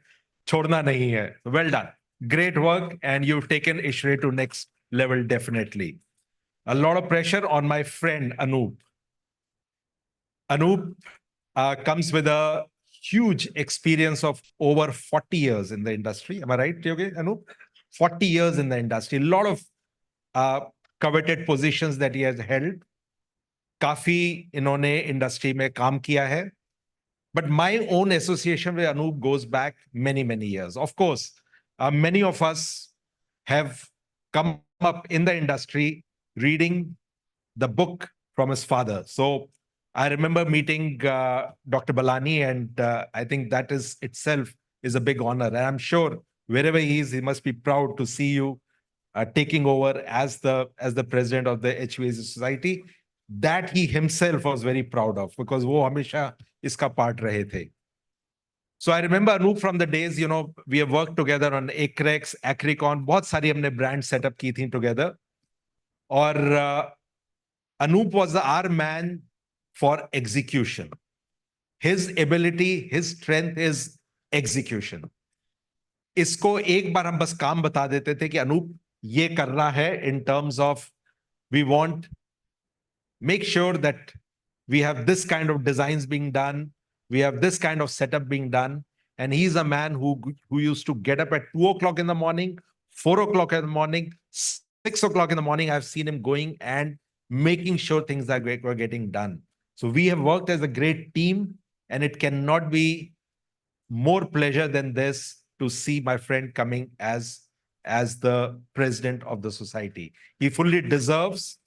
I: छोड़ना नहीं है. Well done. Great work, and you've taken ISHRAE to next level, definitely. A lot of pressure on my friend Anup. Anup comes with a huge experience of over 40 years in the industry. Am I right, Yogesh? Anup? 40 years in the industry. A lot of coveted positions that he has held. काफी इन्होंने industry में काम किया है. But my own association with Anup goes back many, many years. Of course, many of us have come up in the industry reading the book from his father. So I remember meeting Dr. Balani, and I think that is itself is a big honor. And I'm sure wherever he is, he must be proud to see you taking over as the president of the HVAC Society. That he himself was very proud of, because वो हमेशा इसका part रहे थे. So I remember Anup from the days, we have worked together on Acrex, Acricon, बहुत सारी हमने brand setup की थी together. और Anup was our man for execution. His ability, his strength is execution. इसको एक बार हम बस काम बता देते थे कि अनूप ये करना है in terms of we want make sure that we have this kind of designs being done, we have this kind of setup being done. And he's a man who used to get up at 2 o'clock in the morning, 4 o'clock in the morning, 6 o'clock in the morning. I've seen him going and making sure things were getting done. So we have worked as a great team, and it cannot be more pleasure than this to see my friend coming as the president of the society. He fully deserves.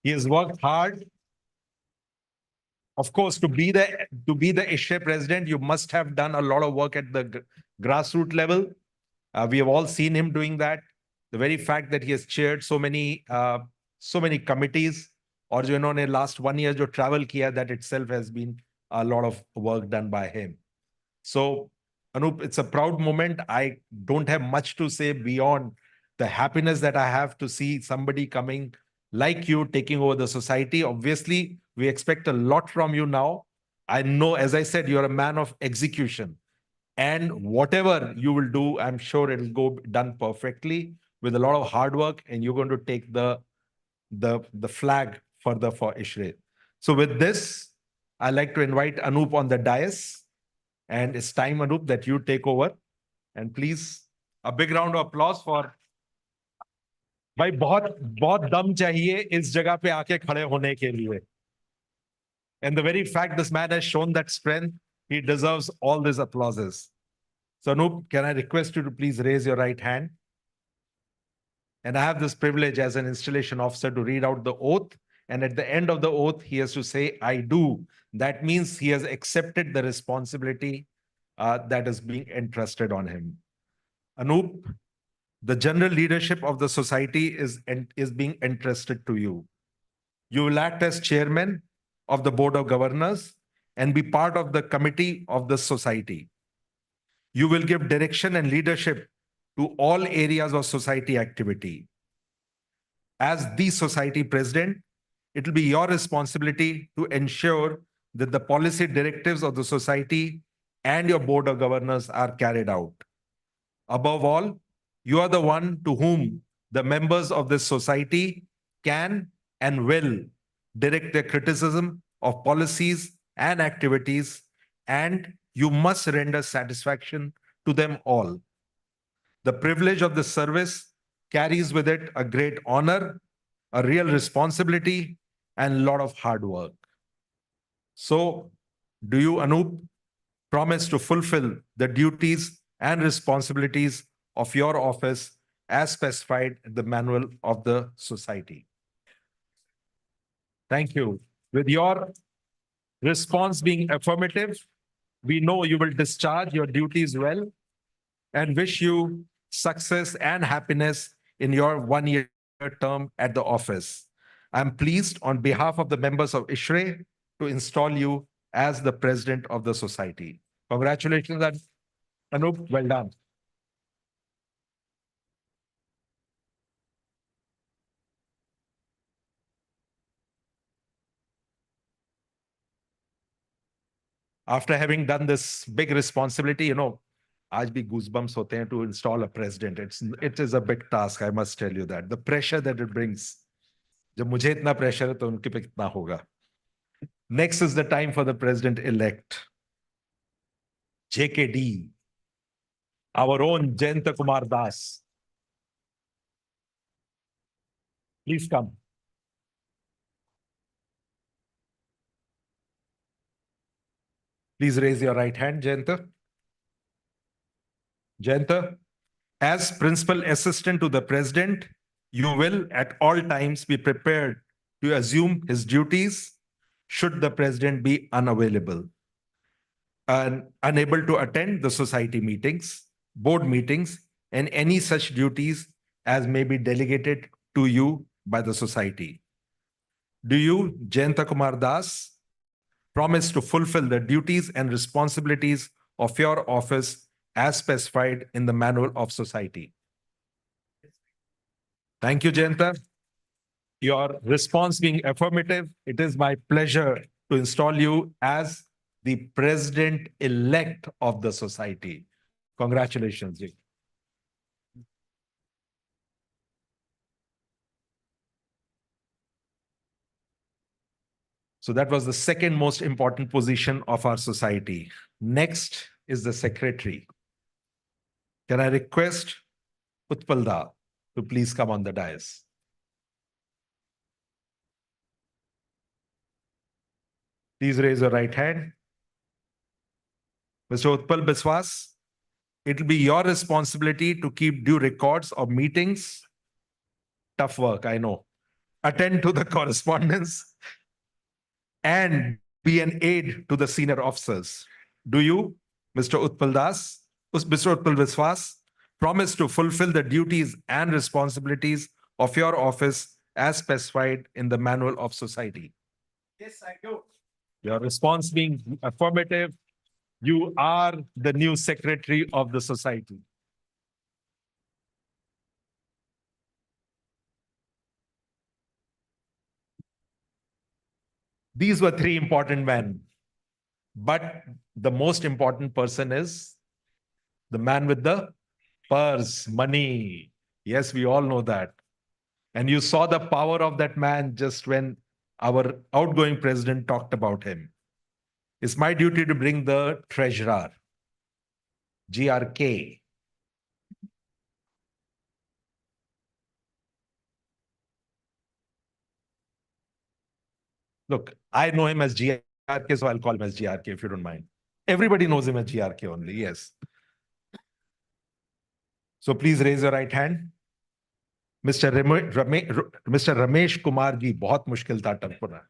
I: He has worked hard. Of course, to be the ISHRAE president, you must have done a lot of work at the grassroots level. We have all seen him doing that. The very fact that he has chaired so many committees, or जो इन्होंने last 1 year जो travel किया, that itself has been a lot of work done by him. So, Anup, it's a proud moment. I don't have much to say beyond the happiness that I have to see somebody coming like you taking over the society. Obviously, we expect a lot from you now. I know, as I said, you're a man of execution. And whatever you will do, I'm sure it'll go done perfectly with a lot of hard work, and you're going to take the flag further for ISHRAE. So with this, I'd like to invite Anup on the dais. And it's time, Anup, that you take over. And please, a big round of applause for भाई बहुत बहुत दम चाहिए इस जगह पे आके खड़े होने के लिए. And the very fact this man has shown that strength, he deserves all these applauses. So Anup, can I request you to please raise your right hand? And I have this privilege as an installation officer to read out the oath. And at the end of the oath, he has to say, I do. That means he has accepted the responsibility that is being entrusted on him. Anup, the general leadership of the society is being entrusted to you. You will act as chairman of the board of governors and be part of the committee of the society. You will give direction and leadership to all areas of society activity. As the society president, it will be your responsibility to ensure that the policy directives of the society and your board of governors are carried out. Above all, you are the one to whom the members of this society can and will direct their criticism of policies and activities, and you must render satisfaction to them all. The privilege of the service carries with it a great honor, a real responsibility, and a lot of hard work. So, do you, Anup, promise to fulfill the duties and responsibilities of your office as specified in the manual of the society? Thank you. With your response being affirmative, we know you will discharge your duties well and wish you success and happiness in your 1 year term at the office. I'm pleased on behalf of the members of ISHRAE to install you as the president of the society. Congratulations, Anup. Well done. After having done this big responsibility, आज भी goosebumps होते हैं to install a president. It is a big task, I must tell you that. The pressure that it brings. जब मुझे इतना pressure है तो उनके पे कितना होगा. Next is the time for the president-elect. JKD, our own Jayanta Kumar Das. Please come. Please raise your right hand, Jayanta. Jayanta, as principal assistant to the president, you will at all times be prepared to assume his duties should the president be unavailable and unable to attend the society meetings, board meetings, and any such duties as may be delegated to you by the society. Do you, Jayanta Kumar Das, promise to fulfill the duties and responsibilities of your office as specified in the manual of society? Thank you, Jayanta. Your response being affirmative, it is my pleasure to install you as the president-elect of the society. Congratulations, Ji. So that was the second most important position of our society. Next is the secretary. Can I request Utpalda to please come on the dais? Please raise your right hand. Mr. Utpal Biswas, it will be your responsibility to keep due records of meetings. Tough work, I know. Attend to the correspondence and be an aid to the senior officers. Do you, Mr. Utpal Biswas, promise to fulfill the duties and responsibilities of your office as specified in the Manual of Society?
H: Yes, I do.
I: Your response being affirmative, you are the new secretary of the society. These were three important men. But the most important person is the man with the purse, money. Yes, we all know that. And you saw the power of that man just when our outgoing president talked about him. It's my duty to bring the treasurer, GRK. Look, I know him as GRK, so I'll call him as GRK if you don't mind. Everybody knows him as GRK only, yes. So please raise your right hand. Mr. Ramesh Kumar ji, बहुत मुश्किल था term पुना.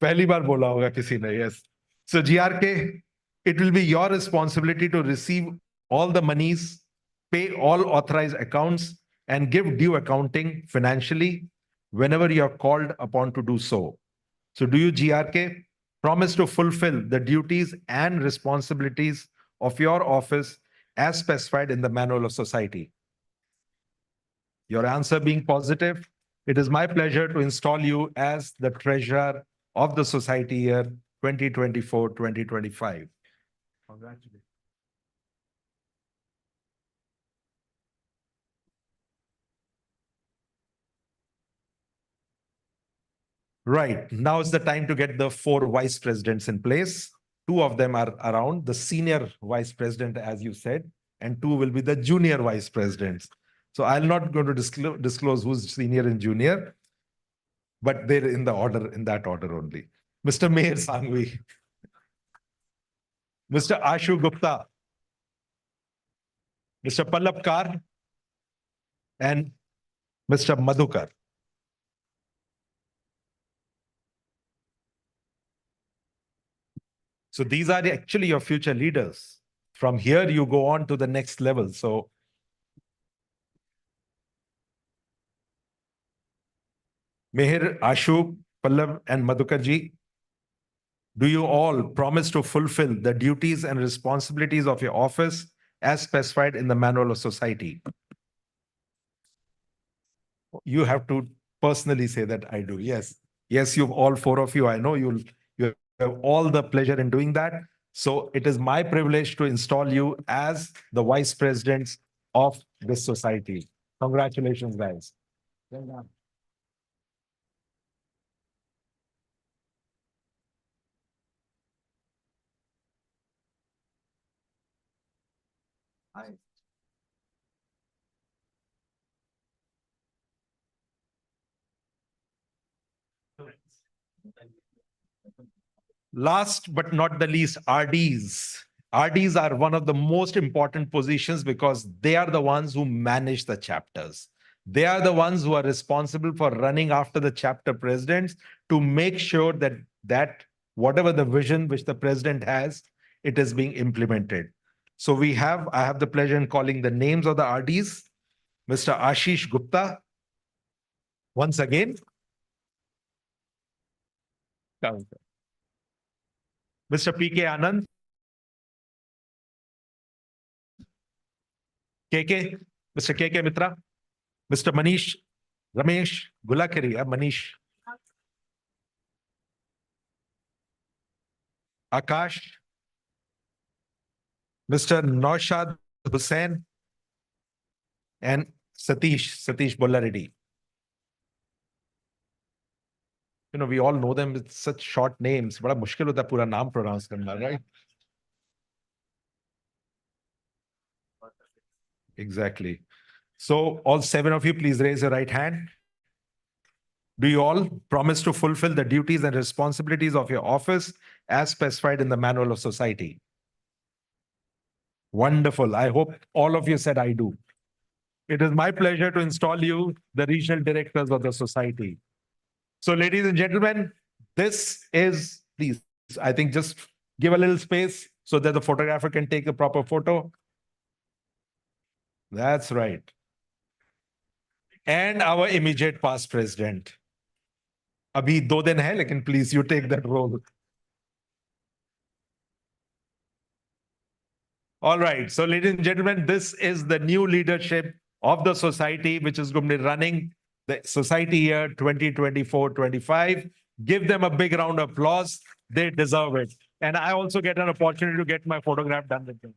I: पहली बार बोला होगा किसी ने, yes. So GRK, it will be your responsibility to receive all the monies, pay all authorized accounts, and give due accounting financially whenever you are called upon to do so. So do you, GRK, promise to fulfill the duties and responsibilities of your office as specified in the Manual of Society? Your answer being positive, it is my pleasure to install you as the treasurer of the society year 2024-2025. Congratulations. Right, now is the time to get the 4 vice presidents in place. 2 of them are around, the senior vice president, as you said, and 2 will be the junior vice presidents. So I'm not going to disclose who's senior and junior, but they're in the order, in that order only. Mr. Meher Sangvi, Mr. Ashu Gupta, Mr. Pallab Kar, and Mr. Madhukar. So these are actually your future leaders. From here, you go on to the next level. So Meher, Ashu, Pallab, and Madhukarji, do you all promise to fulfill the duties and responsibilities of your office as specified in the Manual of Society? You have to personally say that I do. Yes. Yes, you all 4 of you, I know you have all the pleasure in doing that. So it is my privilege to install you as the vice presidents of this society. Congratulations, guys. Well done. Last but not the least, RDs. RDs are one of the most important positions because they are the ones who manage the chapters. They are the ones who are responsible for running after the chapter presidents to make sure that whatever the vision which the president has, it is being implemented. So I have the pleasure in calling the names of the RDs. Mr. Ashish Gupta, once again. Mr. P.K. Anand, KK, Mr. KK Mitra, Mr. Manish, Ramesh Gulakiri, Manish, Akash, Mr. Naushad Hussain, and Satish Bollareddy. You know, we all know them with such short names. Bada mushkil hota hai pura naam pronounce karna, right? Exactly. So all 7 of you, please raise your right hand. Do you all promise to fulfill the duties and responsibilities of your office as specified in the Manual of Society? Wonderful. I hope all of you said I do. It is my pleasure to install you, the regional directors of the society. So ladies and gentlemen, this is, please, I think just give a little space so that the photographer can take a proper photo. That's right. And our immediate past president. Abhi 2 din hai, lekin please you take that role. All right. So ladies and gentlemen, this is the new leadership of the society, which is going to be running the society year 2024-25. Give them a big round of applause. They deserve it. And I also get an opportunity to get my photograph done with them.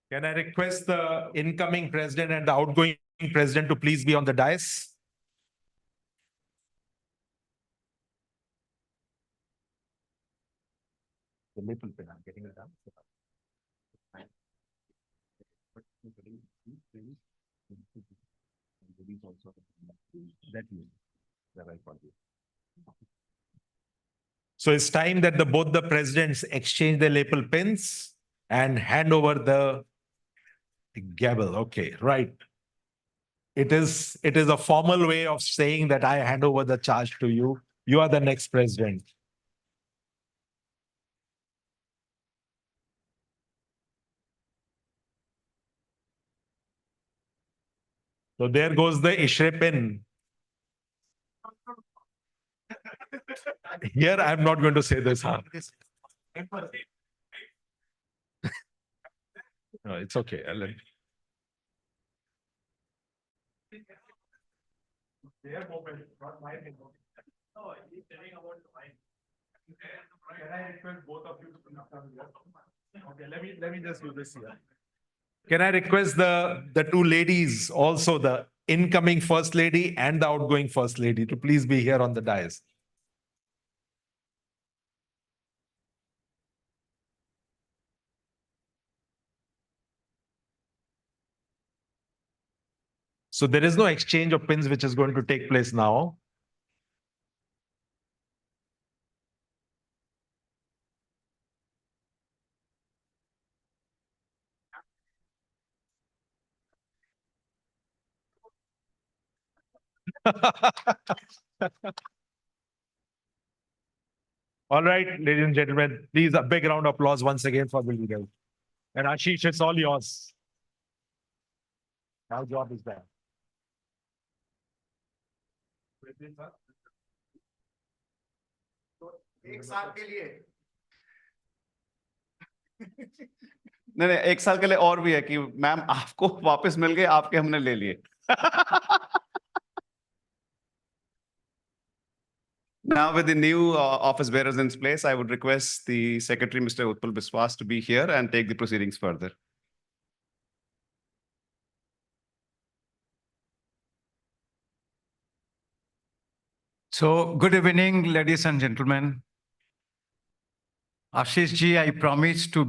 I: Can I request the incoming president and the outgoing president to please be on the dais? The maple pen, I'm getting it done. So it's time that both the presidents exchange their lapel pins and hand over the gavel. Okay, right. It is a formal way of saying that I hand over the charge to you. You are the next president. So there goes the ISHRAE pin. Here, I'm not going to say this. Huh? No, it's okay. Their moment, not my moment. No, he's telling about mine. Can I request both of you to come here? Okay, let me just do this here. Can I request the two ladies, also the incoming first lady and the outgoing first lady, to please be here on the dais? So there is no exchange of pins which is going to take place now. All right, ladies and gentlemen, please a big round of applause once again for the leader. And Ashish, it's all yours. Our job is done.
B: एक साल के लिए
A: नहीं नहीं, 1 साल के लिए और भी है कि मैम आपको वापस मिल गए, आपके हमने ले लिए. Now with the new office bearers in place, I would request the Secretary, Mr. Utpal Biswas, to be here and take the proceedings further.
J: So good evening, ladies and gentlemen. Ashish ji, I promise to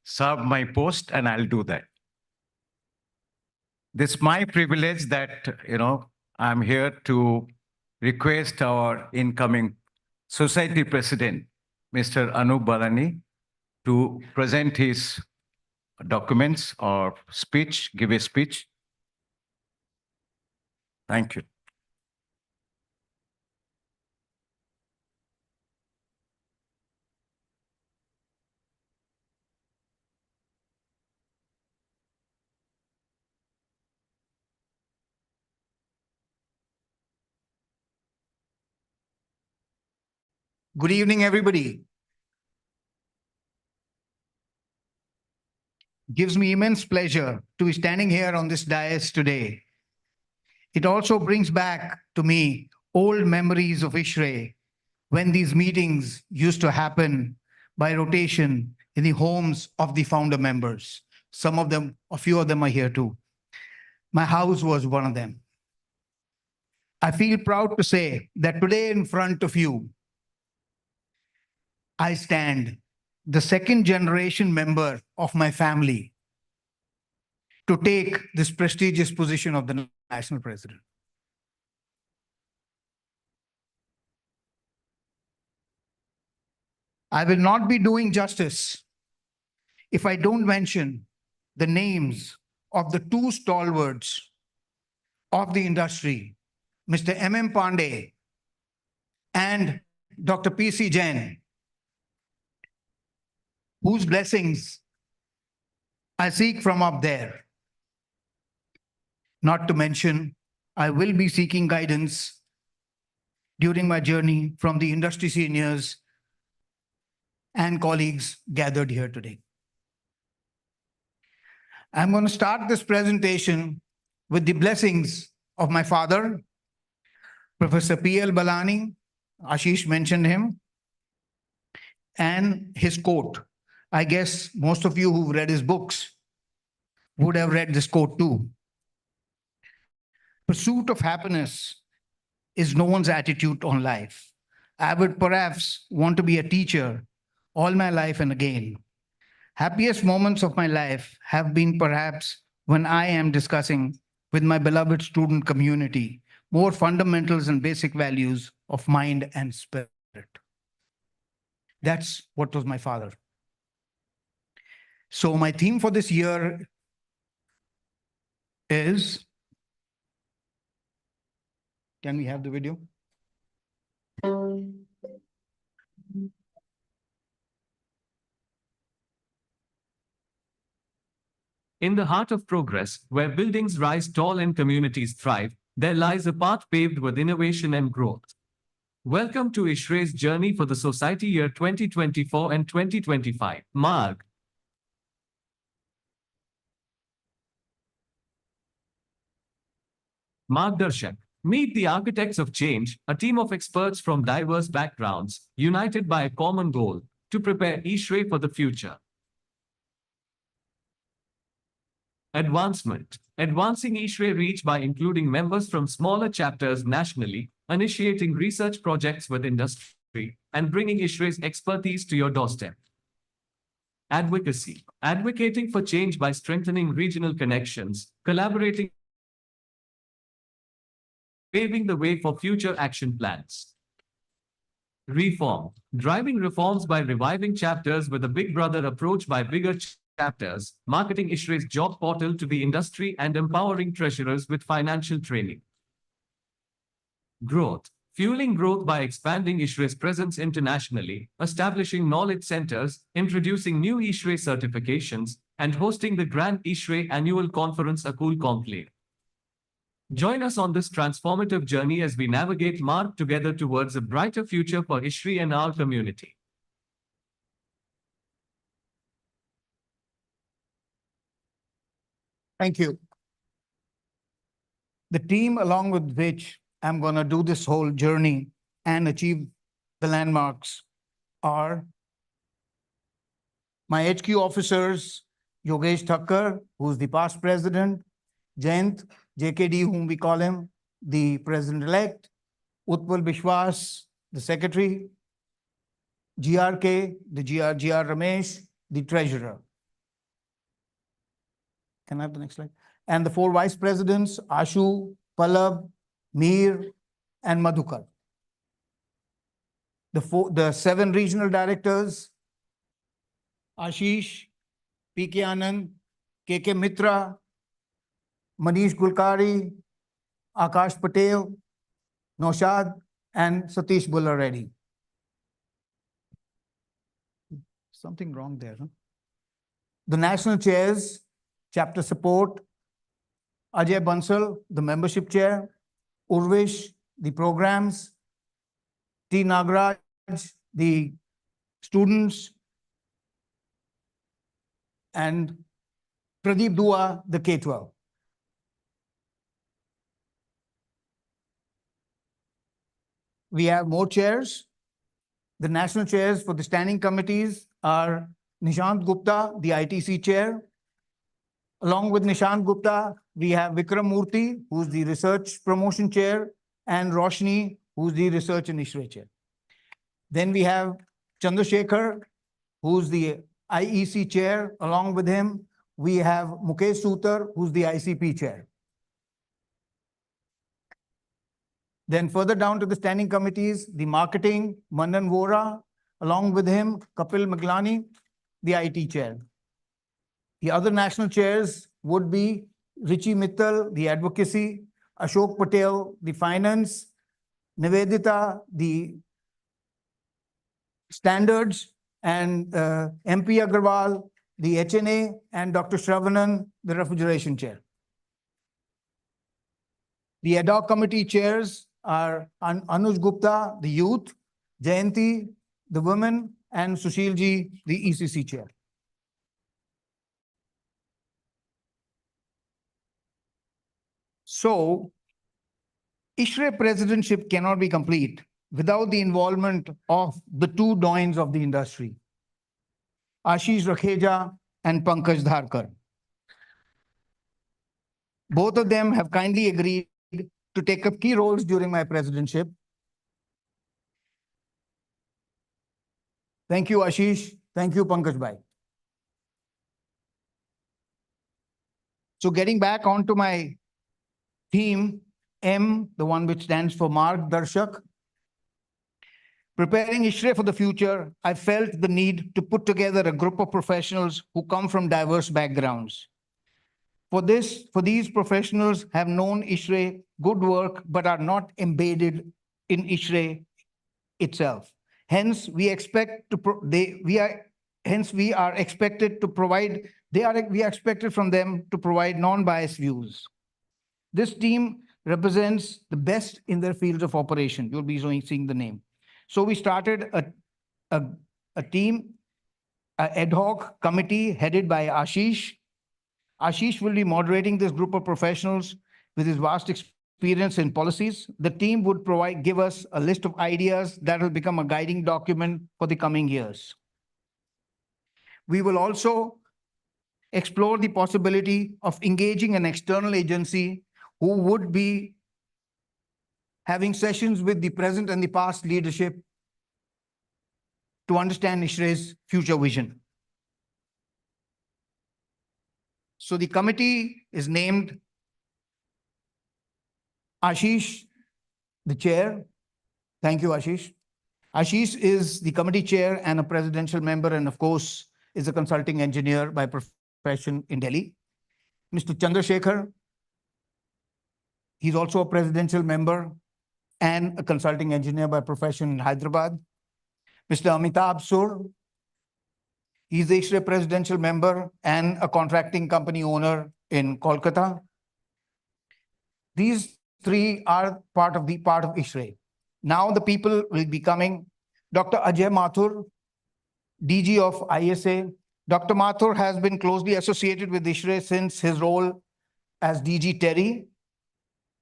J: serve my post and I'll do that. This is my privilege that, I'm here to request our incoming Society President, Mr. Anup Balani, to present his documents or speech, give a speech. Thank you.
K: Good evening, everybody. Gives me immense pleasure to be standing here on this dais today. It also brings back to me old memories of ISHRAE when these meetings used to happen by rotation in the homes of the founder members. Some of them, a few of them are here too. My house was one of them. I feel proud to say that today in front of you, I stand, the second generation member of my family, to take this prestigious position of the national president. I will not be doing justice if I don't mention the names of the two stalwarts of the industry, Mr. M.M. Pandey and Dr. P.C. Jain, whose blessings I seek from up there. Not to mention, I will be seeking guidance during my journey from the industry seniors and colleagues gathered here today. I'm going to start this presentation with the blessings of my father, Professor P.L. Balani. Ashish mentioned him, and his quote. I guess most of you who've read his books would have read this quote too. Pursuit of happiness is no one's attitude on life. I would perhaps want to be a teacher all my life and again. Happiest moments of my life have been perhaps when I am discussing with my beloved student community more fundamentals and basic values of mind and spirit. That's what was my father. So my theme for this year is, can we have the video?
L: In the heart of progress, where buildings rise tall and communities thrive, there lies a path paved with innovation and growth. Welcome to ISHRAE's journey for the society year 2024 and 2025. Marg. Margdarshak. Meet the architects of change, a team of experts from diverse backgrounds, united by a common goal, to prepare ISHRAE for the future. Advancement. Advancing ISHRAE reach by including members from smaller chapters nationally, initiating research projects with industry, and bringing ISHRAE's expertise to your doorstep. Advocacy. Advocating for change by strengthening regional connections, collaborating, paving the way for future action plans. Reform. Driving reforms by reviving chapters with a big brother approach by bigger chapters, marketing ISHRAE's job portal to the industry and empowering treasurers with financial training. Growth. Fueling growth by expanding ISHRAE's presence internationally, establishing knowledge centers, introducing new ISHRAE certifications, and hosting the Grand ISHRAE Annual Conference Akul Conclave. Join us on this transformative journey as we navigate Marg together towards a brighter future for ISHRAE and our community.
K: Thank you. The team along with which I'm going to do this whole journey and achieve the landmarks are my HQ officers, Yogesh Thakkar, who's the past president, Jayant, JKD, whom we call him, the president-elect, Utpal Bishwas, the secretary, GRK, the GR Ramesh, the treasurer. Can I have the next slide? And the four vice presidents, Ashu, Pallab, Mir, and Madhukar. The 7 regional directors, Ashish, P.K. Anand, K.K. Mitra, Manish Gulkari, Akash Patel, Naushad, and Satish Bulla Reddy. Something wrong there, huh? The national chairs, chapter support, Ajay Bansal, the membership chair, Urvish, the programs, T. Nagaraj, the students, and Pradeep Dua, the K-12. We have more chairs. The national chairs for the standing committees are Nishant Gupta, the ITC chair. Along with Nishant Gupta, we have Vikram Murthy, who's the research promotion chair, and Roshni, who's the research and ISHRAE chair. Then we have Chandrasekhar, who's the IEC chair. Along with him, we have Mukesh Sutar, who's the ICP chair. Then further down to the standing committees, the marketing, Manan Vora, along with him, Kapil Maglani, the IT chair. The other national chairs would be Richi Mittal, the advocacy, Ashok Patel, the finance, Nivedita, the standards, and MP Agarwal, the HNA, and Dr. Shravanan, the refrigeration chair. The ad hoc committee chairs are Anuj Gupta, the youth, Jayanti, the women, and Sushilji, the ECC chair. So, ISHRAE presidentship cannot be complete without the involvement of the 2 doyens of the industry, Ashish Rakheja and Pankaj Dharkar. Both of them have kindly agreed to take up key roles during my presidentship. Thank you, Ashish. Thank you, Pankaj Bhai. So getting back onto my theme, M, the one which stands for Marg Darshak. Preparing ISHRAE for the future, I felt the need to put together a group of professionals who come from diverse backgrounds. For these professionals have known ISHRAE good work, but are not embedded in ISHRAE itself. Hence, we are expected from them to provide non-biased views. This team represents the best in their fields of operation. You'll be seeing the name. So we started a team, an ad hoc committee headed by Ashish. Ashish will be moderating this group of professionals with his vast experience in policies. The team would give us a list of ideas that will become a guiding document for the coming years. We will also explore the possibility of engaging an external agency who would be having sessions with the present and the past leadership to understand ISHRAE's future vision. So the committee is named Ashish, the chair. Thank you, Ashish. Ashish is the committee chair and a presidential member, and of course, is a consulting engineer by profession in Delhi. Mr. Chandrasekhar, he's also a presidential member and a consulting engineer by profession in Hyderabad. Mr. Amitabh Sur, he's the ISHRAE presidential member and a contracting company owner in Kolkata. These 3 are part of ISHRAE. Now the people will be coming. Dr. Ajay Mathur, DG of ISA. Dr. Mathur has been closely associated with ISHRAE since his role as DG Terry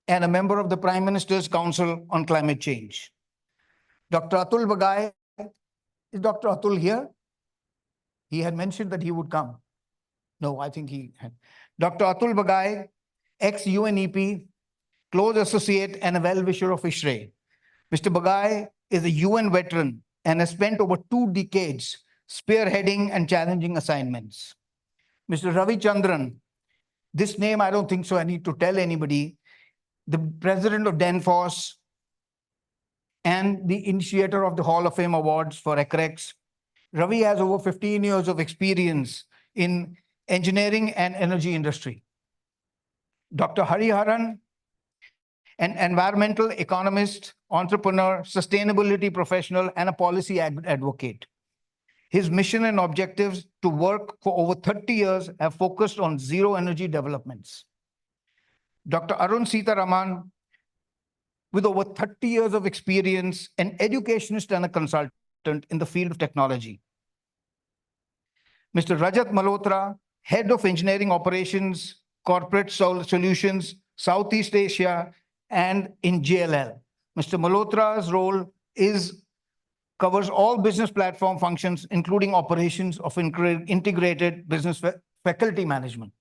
K: and a member of the Prime Minister's Council on Climate Change. Dr. Atul Bagai, is Dr. Atul here? He had mentioned that he would come. No, I think he had. Dr. Atul Bagai, ex-UNEP, close associate and a well-wisher of ISHRAE. Mr. Bagai is a UN veteran and has spent over 2 decades spearheading and challenging assignments. Mr. Ravi Chandran, this name I don't think so I need to tell anybody, the president of DENFOS, and the initiator of the Hall of Fame Awards for Acrex. Ravi has over 15 years of experience in engineering and energy industry. Dr. Hariharan, an environmental economist, entrepreneur, sustainability professional, and a policy advocate. His mission and objectives to work for over 30 years have focused on zero energy developments. Dr. Arun Sitaraman, with over 30 years of experience, an educationist and a consultant in the field of technology. Mr. Rajat Malhotra, Head of Engineering Operations, Corporate Solutions, Southeast Asia, and in JLL. Mr. Malhotra's role covers all business platform functions, including operations of integrated business faculty management.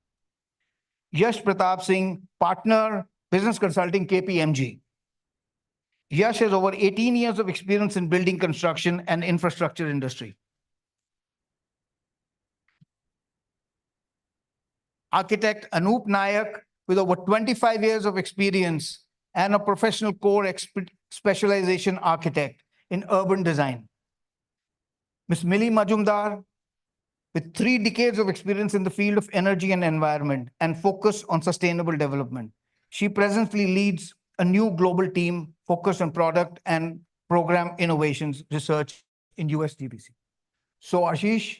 K: Yash Pratap Singh, partner, business consulting, KPMG. Yash has over 18 years of experience in building construction and infrastructure industry. Architect Anup Nayak, with over 25 years of experience and a professional core specialization architect in urban design. Ms. Millie Majumdar, with 3 decades of experience in the field of energy and environment and focus on sustainable development. She presently leads a new global team focused on product and program innovations research in USGBC. So Ashish,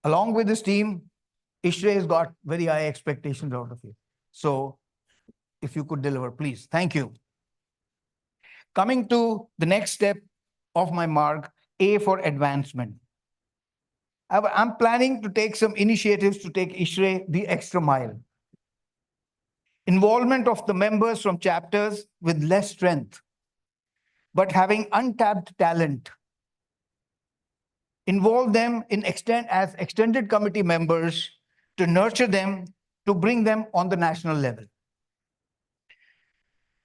K: along with this team, ISHRAE has got very high expectations out of you. So if you could deliver, please. Thank you. Coming to the next step of my mark, A for advancement. I'm planning to take some initiatives to take ISHRAE the extra mile. Involvement of the members from chapters with less strength, but having untapped talent. Involve them in as extended committee members to nurture them, to bring them on the national level.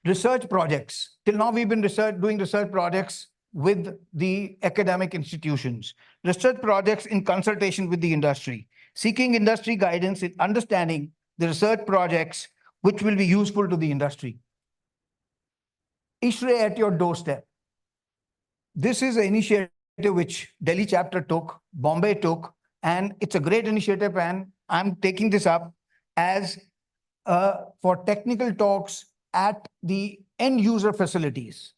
K: Research projects. Till now, we've been doing research projects with the academic institutions. Research projects in consultation with the industry. Seeking industry guidance in understanding the research projects which will be useful to the industry. ISHRAE at your doorstep. This is an initiative which Delhi chapter took, Bombay took, and it's a great initiative, and I'm taking this up as for technical talks at the end user facilities.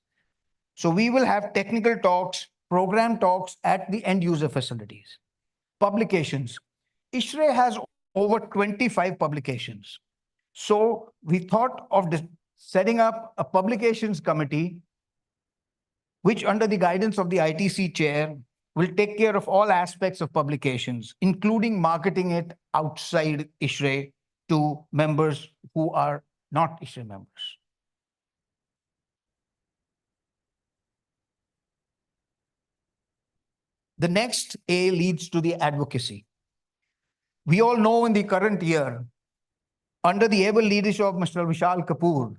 K: So we will have technical talks, program talks at the end user facilities. Publications. ISHRAE has over 25 publications. So we thought of setting up a publications committee, which under the guidance of the ITC chair will take care of all aspects of publications, including marketing it outside ISHRAE to members who are not ISHRAE members. The next A leads to the advocacy. We all know in the current year, under the able leadership of Mr. Vishal Kapoor,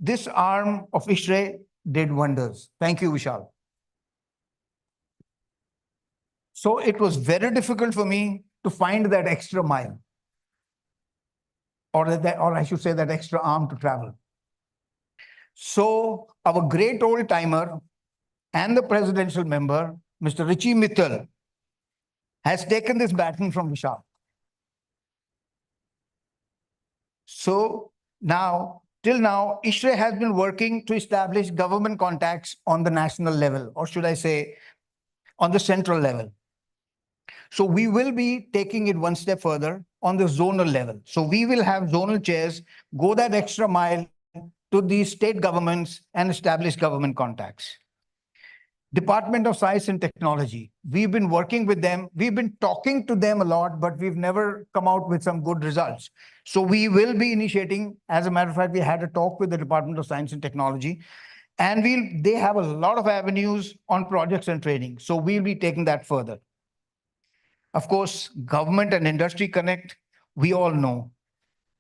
K: this arm of ISHRAE did wonders. Thank you, Vishal. So it was very difficult for me to find that extra mile, or I should say that extra arm to travel. So our great old timer and the presidential member, Mr. Richie Mittal, has taken this baton from Vishal. So now, till now, ISHRAE has been working to establish government contacts on the national level, or should I say, on the central level. So we will be taking it one step further on the zonal level. So we will have zonal chairs go that extra mile to the state governments and establish government contacts. Department of Science and Technology. We've been working with them. We've been talking to them a lot, but we've never come out with some good results. So we will be initiating, as a matter of fact, we had a talk with the Department of Science and Technology, and they have a lot of avenues on projects and training. So we'll be taking that further. Of course, government and industry connect, we all know.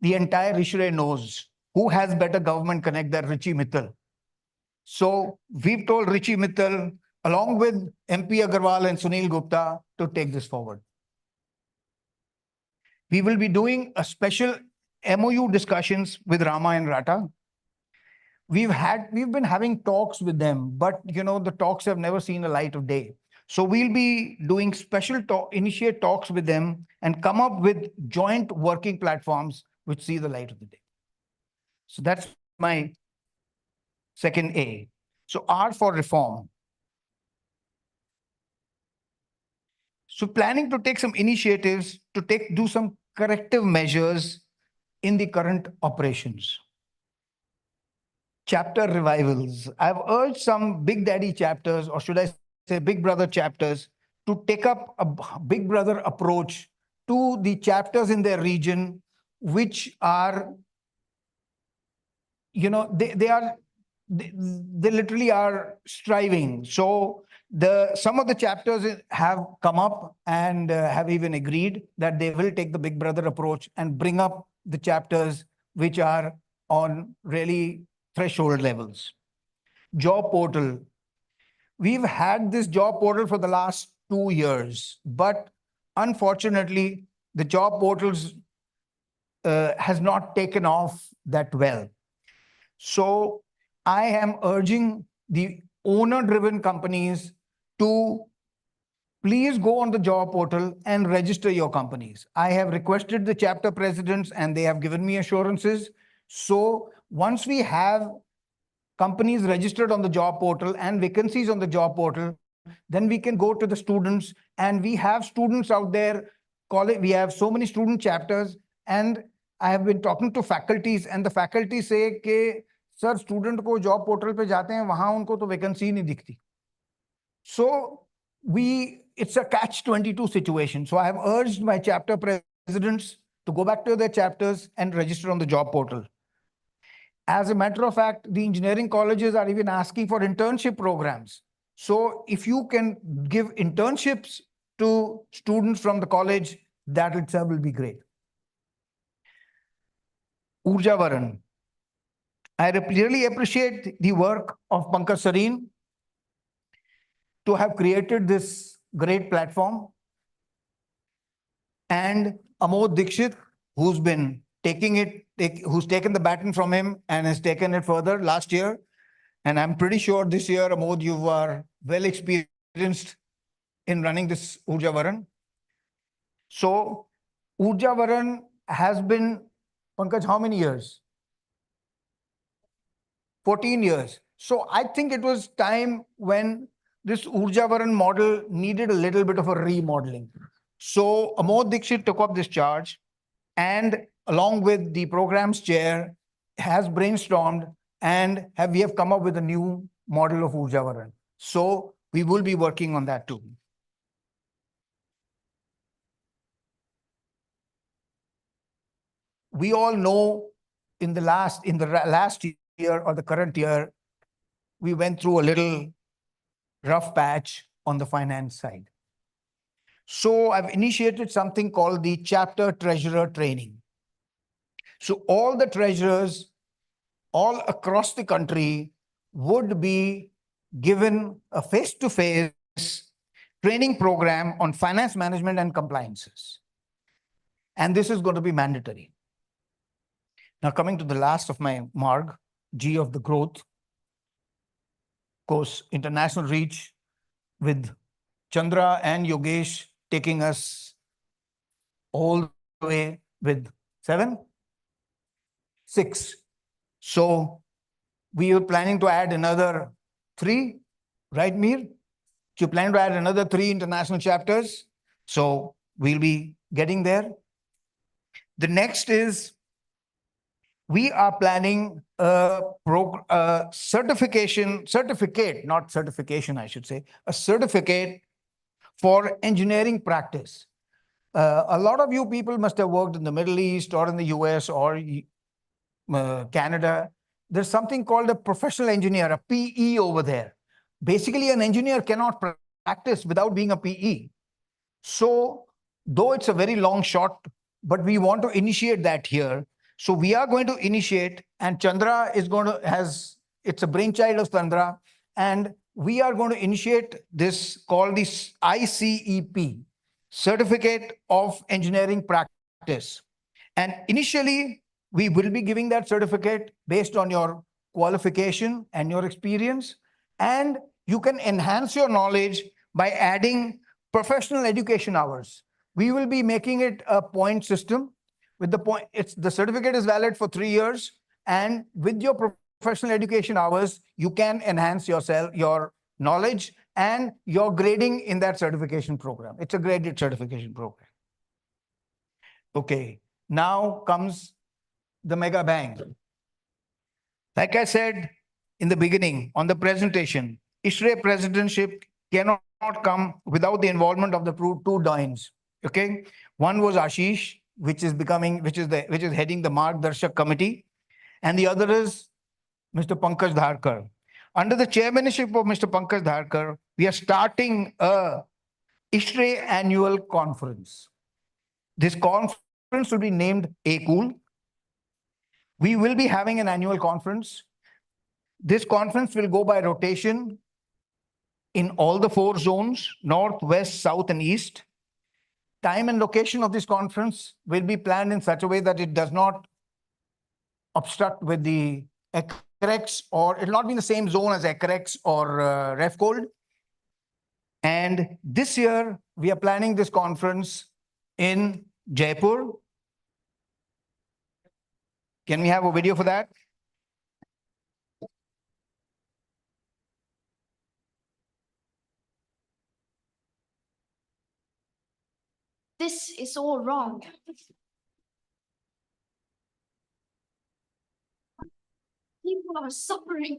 K: The entire ISHRAE knows who has better government connect than Richie Mittal. So we've told Richie Mittal, along with MP Agarwal and Sunil Gupta, to take this forward. We will be doing a special MOU discussions with Rama and Rata. we've been having talks with them, but the talks have never seen the light of day. So we'll be doing initiate talks with them and come up with joint working platforms which see the light of the day. So that's my second A. So R for reform. So planning to take some initiatives to do some corrective measures in the current operations. Chapter revivals. I've urged some Big Daddy chapters, or should I say Big Brother chapters, to take up a Big Brother approach to the chapters in their region, which are, they literally are striving. So some of the chapters have come up and have even agreed that they will take the Big Brother approach and bring up the chapters which are on really threshold levels. Job portal. We've had this job portal for the last 2 years, but unfortunately, the job portals has not taken off that well. So I am urging the owner-driven companies to please go on the job portal and register your companies. I have requested the chapter presidents and they have given me assurances. So once we have companies registered on the job portal and vacancies on the job portal, then we can go to the students, and we have students out there. We have so many student chapters, and I have been talking to faculties, and the faculty say कि sir, student को job portal पे जाते हैं, वहाँ उनको तो vacancy नहीं दिखती. So it's a catch-22 situation. So I have urged my chapter presidents to go back to their chapters and register on the job portal. As a matter of fact, the engineering colleges are even asking for internship programs. So if you can give internships to students from the college, that itself will be great. Urja Varan. I really appreciate the work of Pankaj Sareen to have created this great platform, and Amod Dikshit, who's been who's taken the baton from him and has taken it further last year. And I'm pretty sure this year, Amod, you are well experienced in running this Urja Varan. So Urja Varan has been, Pankaj, how many years? 14 years. So I think it was time when this Urja Varan model needed a little bit of a remodeling. So Amod Dikshit took up this charge, and along with the programs chair, has brainstormed, and we have come up with a new model of Urja Varan. So we will be working on that too. We all know in the last year or the current year, we went through a little rough patch on the finance side. So I've initiated something called the chapter treasurer training. So all the treasurers all across the country would be given a face-to-face training program on finance management and compliances. And this is going to be mandatory. Now, coming to the last of my MARG, G of the growth. Of course, international reach with Chandra and Yogesh taking us all the way with 6. So we are planning to add another 3, right, Mir? You're planning to add another 3 international chapters. So we'll be getting there. The next is we are planning a certificate for engineering practice. A lot of you people must have worked in the Middle East or in the US or Canada. There's something called a professional engineer, a PE over there. Basically, an engineer cannot practice without being a PE. So though it's a very long shot, but we want to initiate that here. So we are going to initiate, and Chandra is going to it's a brainchild of Chandra, and we are going to initiate this called this ICEP, Certificate of Engineering Practice. And initially, we will be giving that certificate based on your qualification and your experience, and you can enhance your knowledge by adding professional education hours. We will be making it a point system. With the point, the certificate is valid for 3 years, and with your professional education hours, you can enhance your knowledge and your grading in that certification program. It's a graded certification program. Okay, now comes the mega bang. Like I said in the beginning on the presentation, ISHRAE presidentship cannot come without the involvement of the two Doyens. Okay, one was Ashish, which is heading the Margdarshak committee, and the other is Mr. Pankaj Dharkar. Under the chairmanship of Mr. Pankaj Dharkar, we are starting a ISHRAE annual conference. This conference will be named ACOOL. We will be having an annual conference. This conference will go by rotation in all the 4 zones, north, west, south, and east. Time and location of this conference will be planned in such a way that it does not obstruct with the Acrex, or it will not be in the same zone as Acrex or RefCold. And this year, we are planning this conference in Jaipur. Can we have a video for that?
M: This is all wrong. People are suffering.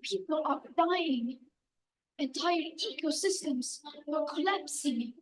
M: People are dying. Entire ecosystems are collapsing.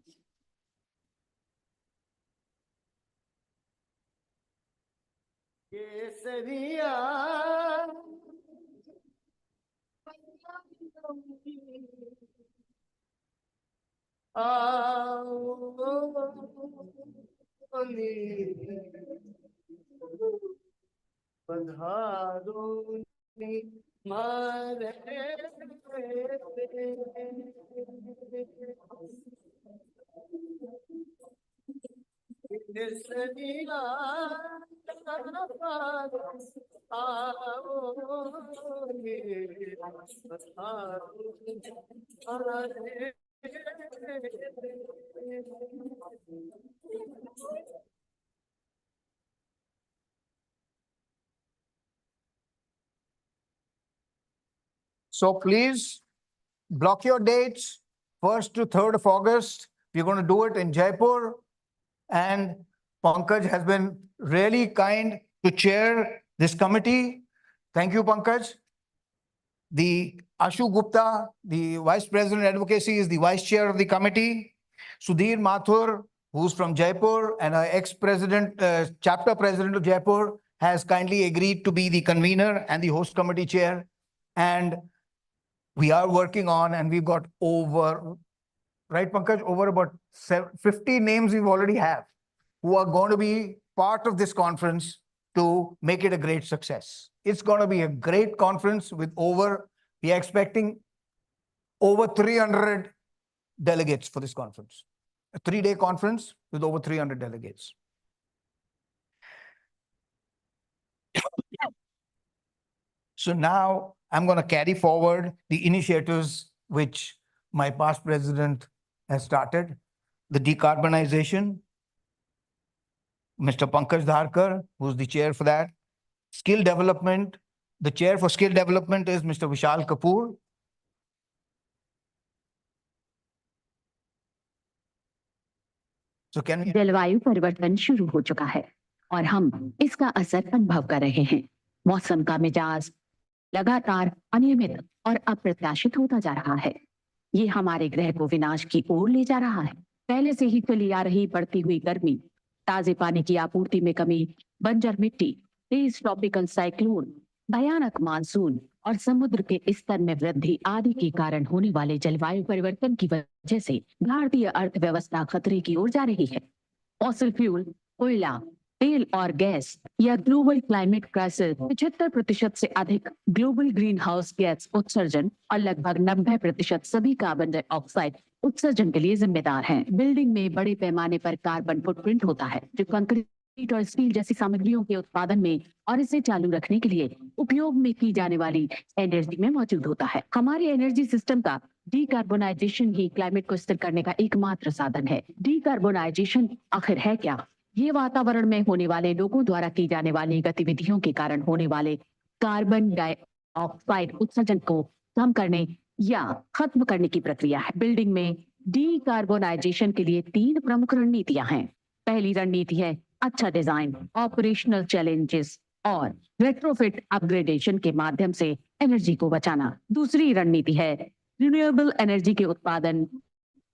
K: So please block your dates, 1st to 3rd of August. We're going to do it in Jaipur. And Pankaj has been really kind to chair this committee. Thank you, Pankaj. The Ashu Gupta, the Vice President Advocacy, is the Vice Chair of the committee. Sudhir Mathur, who's from Jaipur and our ex-president, chapter president of Jaipur, has kindly agreed to be the convener and the host committee chair. And we are working on, and we've got over, right, Pankaj, over about 50 names we've already have who are going to be part of this conference to make it a great success. It's going to be a great conference with we are expecting over 300 delegates for this conference. A 3-day conference with over 300 delegates. So now I'm going to carry forward the initiatives which my past president has started. The decarbonization, Mr. Pankaj Dharkar, who's the chair for that. Skill development, the chair for skill development is Mr. Vishal Kapoor. So can we...
N: जलवायु परिवर्तन शुरू हो चुका है और हम इसका असर अनुभव कर रहे हैं। मौसम का मिजाज लगातार अनियमित और अप्रत्याशित होता जा रहा है। ये हमारे ग्रह को विनाश की ओर ले जा रहा है। पहले से ही चली आ रही बढ़ती हुई गर्मी, ताजे पानी की आपूर्ति में कमी, बंजर मिट्टी, तेज ट्रॉपिकल साइक्लोन, भयानक मानसून और समुद्र के स्तर में वृद्धि आदि के कारण होने वाले जलवायु परिवर्तन की वजह से भारतीय अर्थव्यवस्था खतरे की ओर जा रही है। फॉसिल फ्यूल, कोयला, तेल और गैस या ग्लोबल क्लाइमेट क्राइसिस 75% से अधिक ग्लोबल ग्रीन हाउस गैस उत्सर्जन और लगभग 90% सभी कार्बन डाइऑक्साइड उत्सर्जन के लिए जिम्मेदार हैं। बिल्डिंग में बड़े पैमाने पर कार्बन फुटप्रिंट होता है जो कंक्रीट ईट और स्टील जैसी सामग्रियों के उत्पादन में और इसे चालू रखने के लिए उपयोग में की जाने वाली एनर्जी में मौजूद होता है। हमारे एनर्जी सिस्टम का डीकार्बोनाइजेशन ही क्लाइमेट को स्थिर करने का एकमात्र साधन है। डीकार्बोनाइजेशन आखिर है क्या? ये वातावरण में होने वाले लोगों द्वारा की जाने वाली गतिविधियों के कारण होने वाले कार्बन डाइऑक्साइड उत्सर्जन को कम करने या खत्म करने की प्रक्रिया है। बिल्डिंग में डीकार्बोनाइजेशन के लिए 3 प्रमुख रणनीतियां हैं। पहली रणनीति है अच्छा डिजाइन, ऑपरेशनल चैलेंजेस और रेट्रोफिट अपग्रेडेशन के माध्यम से एनर्जी को बचाना। दूसरी रणनीति है रिन्यूएबल एनर्जी के उत्पादन,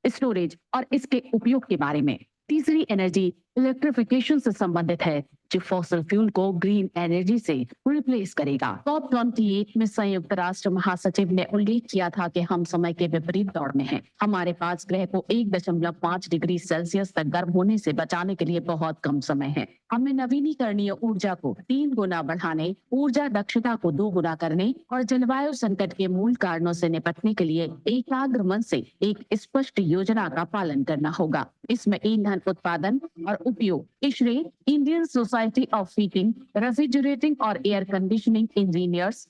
N: स्टोरेज और इसके उपयोग के बारे में। तीसरी एनर्जी इलेक्ट्रिफिकेशन से संबंधित है, जो फॉसिल फ्यूल को ग्रीन एनर्जी से रिप्लेस करेगा। COP28 में संयुक्त राष्ट्र महासचिव ने उल्लेख किया था कि हम समय के विपरीत दौड़ में हैं। हमारे पास ग्रह को 1.5 डिग्री सेल्सियस तक गर्म होने से बचाने के लिए बहुत कम समय है। हमें नवीनीकरणीय ऊर्जा को 3 गुना बढ़ाने, ऊर्जा दक्षता को 2 गुना करने और जलवायु संकट के मूल कारणों से निपटने के लिए एकाग्र मन से एक स्पष्ट योजना का पालन करना होगा। इसमें ईंधन उत्पादन और उपयोग, ISHRAE, Indian society of heating, refrigerating और एयर कंडीशनिंग इंजीनियर्स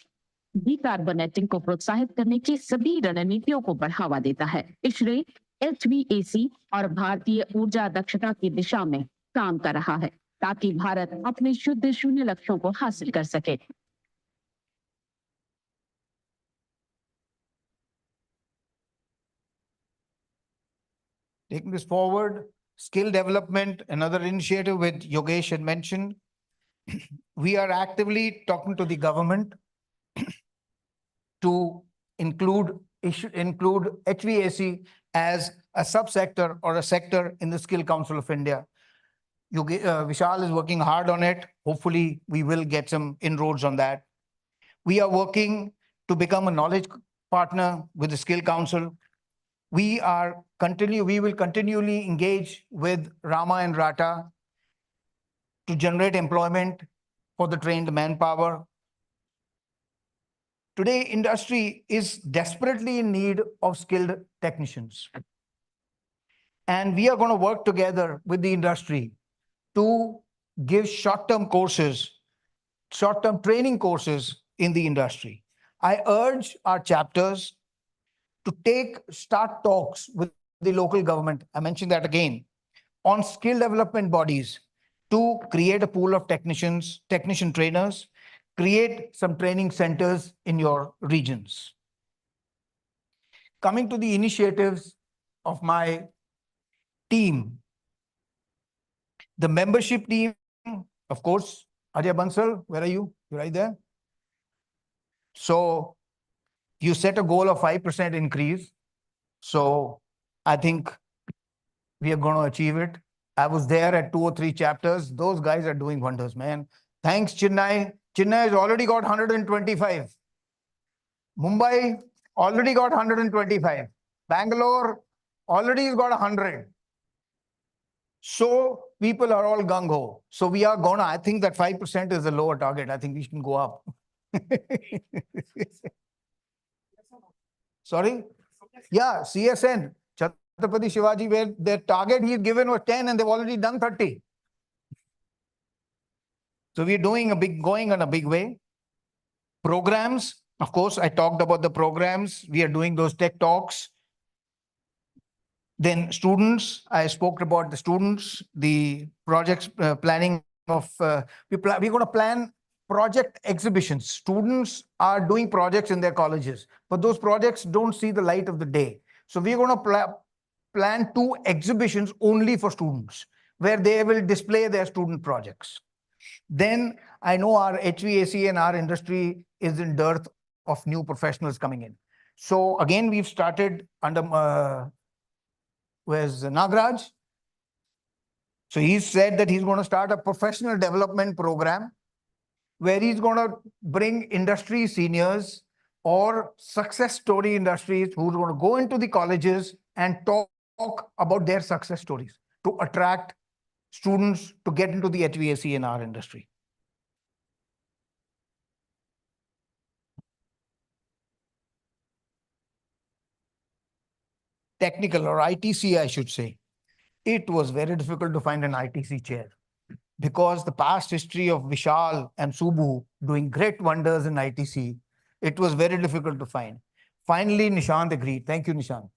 N: डीकार्बोनेटिंग को प्रोत्साहित करने की सभी रणनीतियों को बढ़ावा देता है। ISHRAE HVAC और भारतीय ऊर्जा दक्षता की दिशा में काम कर रहा है ताकि भारत अपने शुद्ध शून्य लक्ष्यों को हासिल कर सके।
K: Taking this forward, skill development, another initiative which Yogesh had mentioned. We are actively talking to the government to include HVAC as a subsector or a sector in the Skill Council of India. Vishal is working hard on it. Hopefully, we will get some inroads on that. We are working to become a knowledge partner with the Skill Council. We will continually engage with Rama and Rata to generate employment for the trained manpower. Today, industry is desperately in need of skilled technicians. And we are going to work together with the industry to give short-term courses, short-term training courses in the industry. I urge our chapters to start talks with the local government, I mentioned that again, on skill development bodies to create a pool of technician trainers, create some training centers in your regions. Coming to the initiatives of my team, the membership team, of course, Ajay Bansal, where are you? You're right there. So you set a goal of 5% increase. So I think we are going to achieve it. I was there at 2 or 3 chapters. Those guys are doing wonders, man. Thanks, Chennai. Chennai has already got 125. Mumbai already got 125. Bangalore already has got 100. So people are all gung-ho. So we are going to, I think that 5% is a lower target. I think we can go up. Sorry? Yeah, CSN. Chhatrapati Shivaji, where their target he's given was 10 and they've already done 30. So we're going on a big way. Programs, of course, I talked about the programs. We are doing those tech talks. Then students, I spoke about the students, the projects planning of, we're going to plan project exhibitions. Students are doing projects in their colleges, but those projects don't see the light of the day. So we're going to plan 2 exhibitions only for students, where they will display their student projects. Then I know our HVAC and our industry is in dearth of new professionals coming in. So again, we've started under, where's Nagraj? So he said that he's going to start a professional development program where he's going to bring industry seniors or success story industries who are going to go into the colleges and talk about their success stories to attract students to get into the HVAC in our industry. Technical or ITC, I should say. It was very difficult to find an ITC chair. because the past history of Vishal and Subbu doing great wonders in ITC, it was very difficult to find. Finally, Nishant agreed. Thank you, Nishant.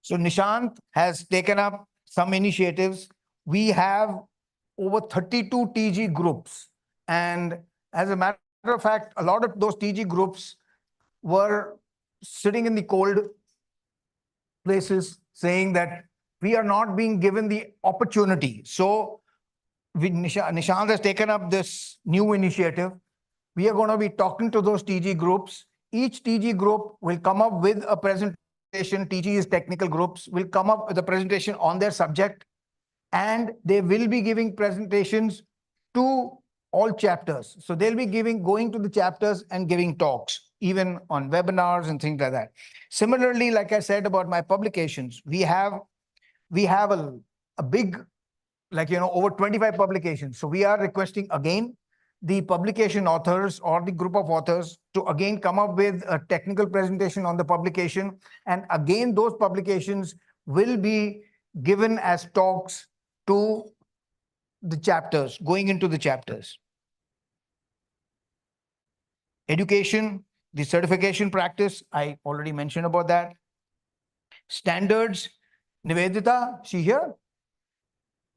K: So Nishant has taken up some initiatives. We have over 32 TG groups. And as a matter of fact, a lot of those TG groups were sitting in the cold places saying that we are not being given the opportunity. So Nishant has taken up this new initiative. We are going to be talking to those TG groups. Each TG group will come up with a presentation. TG is technical groups, will come up with a presentation on their subject, and they will be giving presentations to all chapters. So they'll be going to the chapters and giving talks, even on webinars and things like that. Similarly, like I said about my publications, we have a big, over 25 publications. So we are requesting again the publication authors or the group of authors to again come up with a technical presentation on the publication. And again, those publications will be given as talks to the chapters, going into the chapters. Education, the certification practice, I already mentioned about that. Standards, Nivedita, she here?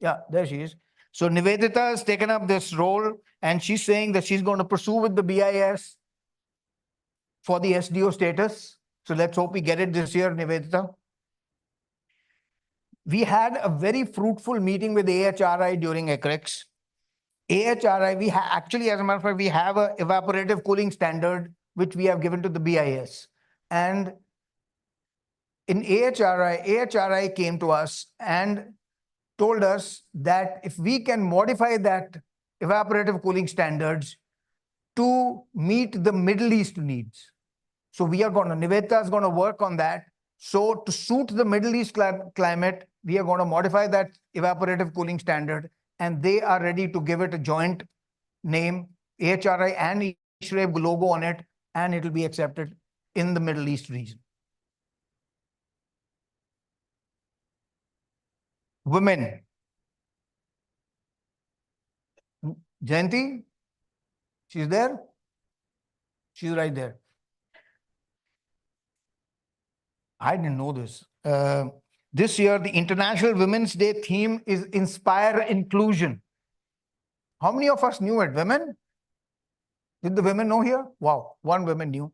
K: Yeah, there she is. So Nivedita has taken up this role and she's saying that she's going to pursue with the BIS for the SDO status. So let's hope we get it this year, Nivedita. We had a very fruitful meeting with AHRI during Acrex. AHRI, actually, as a matter of fact, we have an evaporative cooling standard, which we have given to the BIS. And in AHRI came to us and told us that if we can modify that evaporative cooling standards to meet the Middle East needs. So Nivedita is going to work on that. So to suit the Middle East climate, we are going to modify that evaporative cooling standard, and they are ready to give it a joint name, AHRI and ISHRAE logo on it, and it will be accepted in the Middle East region. Women. Jayanti, she's there? She's right there. I didn't know this. This year, the International Women's Day theme is Inspire Inclusion. How many of us knew it? Women? Did the women know here? Wow, one woman knew.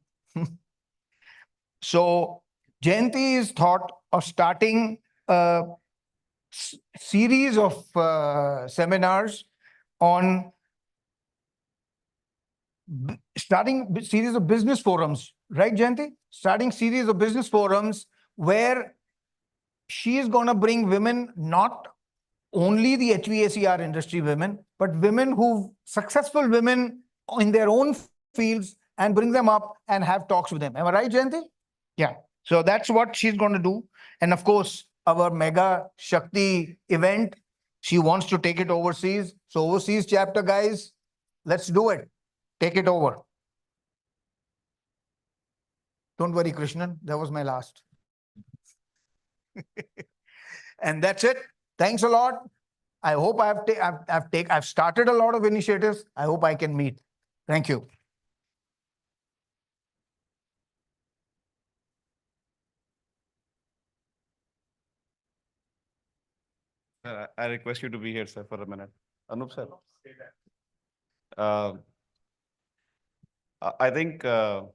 K: So Jayanti is thought of starting a series of seminars on starting series of business forums, right, Jayanti? Starting series of business forums where she is going to bring women, not only the HVACR industry women, but women successful women in their own fields, and bring them up and have talks with them. Am I right, Jayanti? Yeah. So that's what she's going to do. And of course, our Mega Shakti event, she wants to take it overseas. So overseas chapter, guys, let's do it. Take it over. Don't worry, Krishnan. That was my last. And that's it. Thanks a lot. I hope I've started a lot of initiatives. I hope I can meet. Thank you.
A: I request you to be here, sir, for a minute. Anup, sir. I think a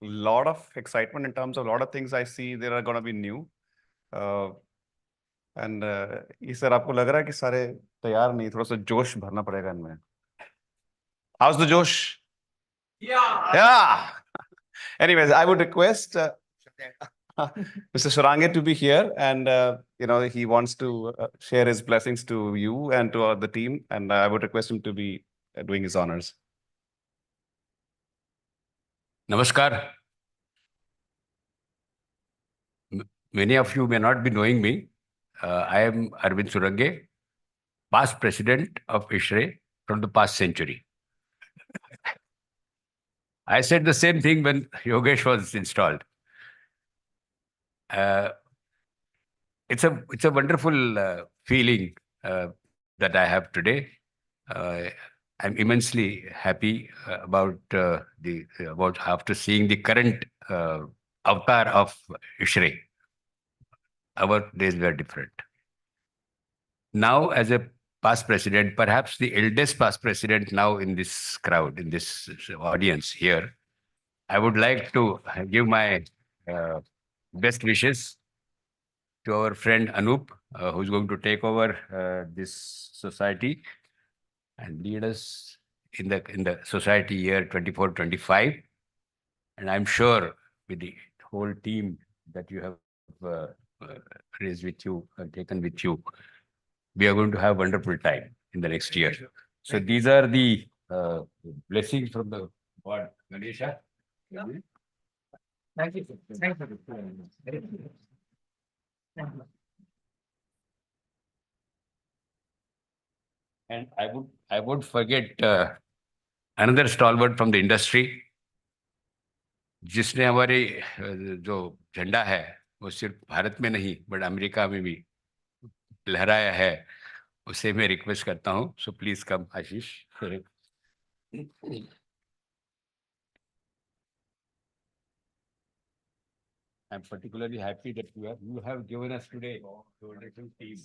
A: lot of excitement in terms of a lot of things I see there are going to be new. And ये sir आपको लग रहा है कि सारे तैयार नहीं, थोड़ा सा जोश भरना पड़ेगा इनमें. How's the josh? Yeah. Anyways, I would request Mr. Surange to be here, and he wants to share his blessings to you and to the team, and I would request him to be doing his honors.
O: Namaskar. Many of you may not be knowing me. I am Arvind Surange, past president of ISHRAE from the past century. I said the same thing when Yogesh was installed. It's a wonderful feeling that I have today. I'm immensely happy about after seeing the current avatar of ISHRAE. Our days were different. Now, as a past president, perhaps the eldest past president now in this crowd, in this audience here, I would like to give my best wishes to our friend Anup, who's going to take over this society and lead us in the society year 24-25. And I'm sure with the whole team that you have raised with you, taken with you, we are going to have wonderful time in the next year. So these are the blessings from the God, Ganesha.
G: Thank you. Thank you.
O: And I would forget another stalwart from the industry, जिसने हमारे जो झंडा है वो सिर्फ भारत में नहीं but America में भी लहराया है, उसे मैं रिक्वेस्ट करता हूँ. So please come Ashish. I'm particularly happy that you have given us today a wonderful team.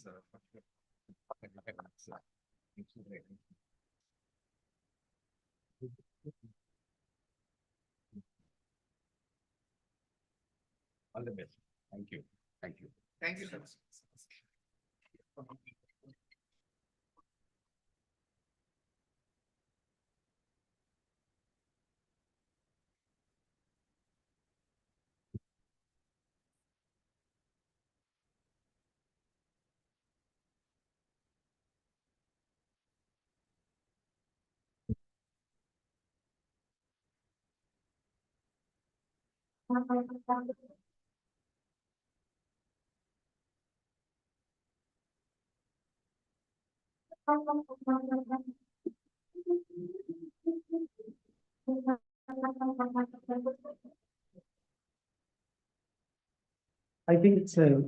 O: All the best. Thank you. Thank you.
G: Thank you.
P: I think it's a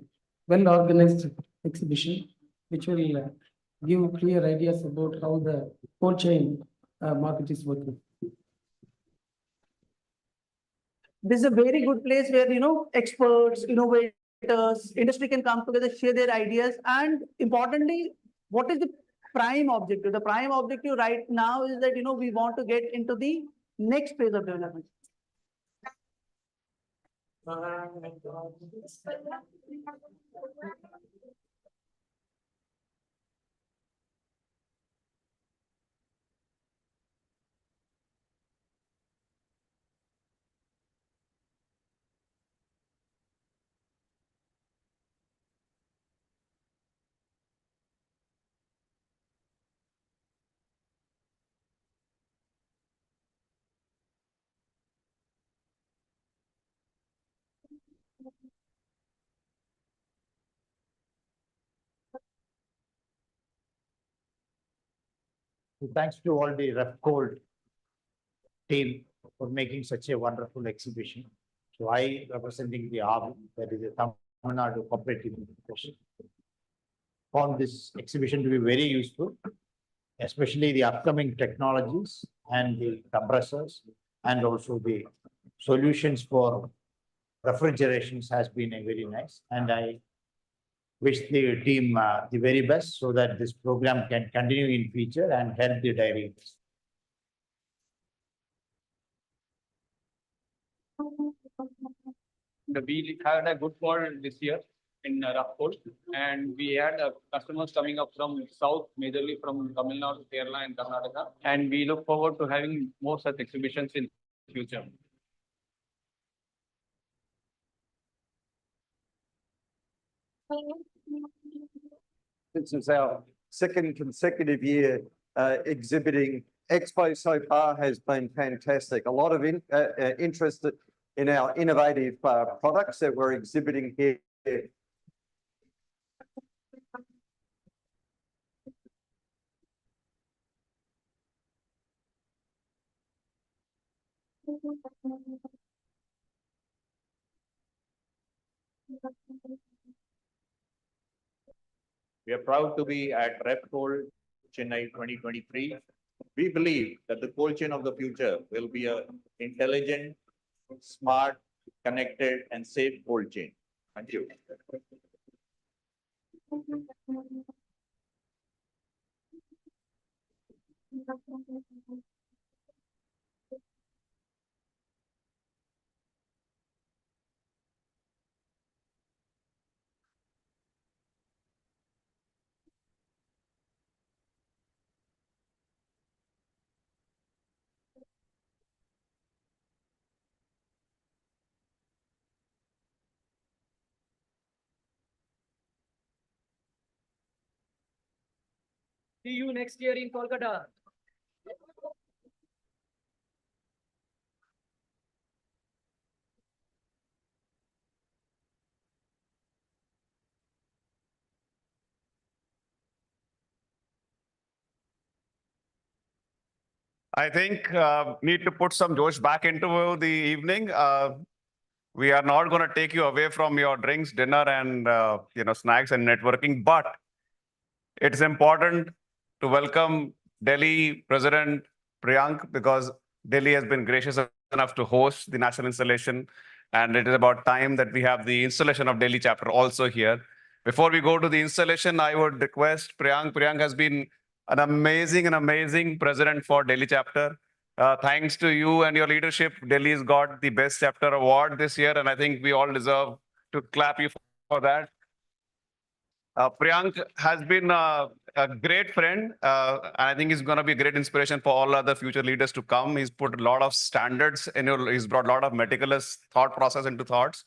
P: well-organized exhibition, which will give clear ideas about how the whole chain market is working.
H: This is a very good place where, experts, innovators, industry can come together, share their ideas, and importantly, what is the prime objective? The prime objective right now is that, we want to get into the next phase of development.
F: Thanks to all the Refcold team for making such a wonderful exhibition. So I, representing the ARM, that is the Tamil Nadu Cooperative Profession, found this exhibition to be very useful, especially the upcoming technologies and the compressors, and also the solutions for refrigerations has been a very nice. And I wish the team the very best so that this program can continue in future and help the dairy industry.
Q: We had a good fall this year in Rockport, and we had customers coming up from south, majorly from Tamil Nadu, Kerala, and Karnataka. And we look forward to having more such exhibitions in future.
R: This is our second consecutive year exhibiting. Expo so far has been fantastic. A lot of interest in our innovative products that we're exhibiting here.
S: We are proud to be at RepCold Chennai 2023. We believe that the cold chain of the future will be a intelligent, smart, connected, and safe cold chain. Thank you.
T: See you next year in Kolkata.
A: I think need to put some Josh back into the evening. We are not going to take you away from your drinks, dinner, and snacks and networking, but it's important to welcome Delhi President Priyank because Delhi has been gracious enough to host the national installation, and it is about time that we have the installation of Delhi chapter also here. Before we go to the installation, I would request Priyank. Priyank has been an amazing president for Delhi chapter. Thanks to you and your leadership, Delhi's got the best chapter award this year, and I think we all deserve to clap you for that. Priyank has been a great friend, and I think he's going to be a great inspiration for all other future leaders to come. He's put a lot of standards in he's brought a lot of meticulous thought process into thoughts.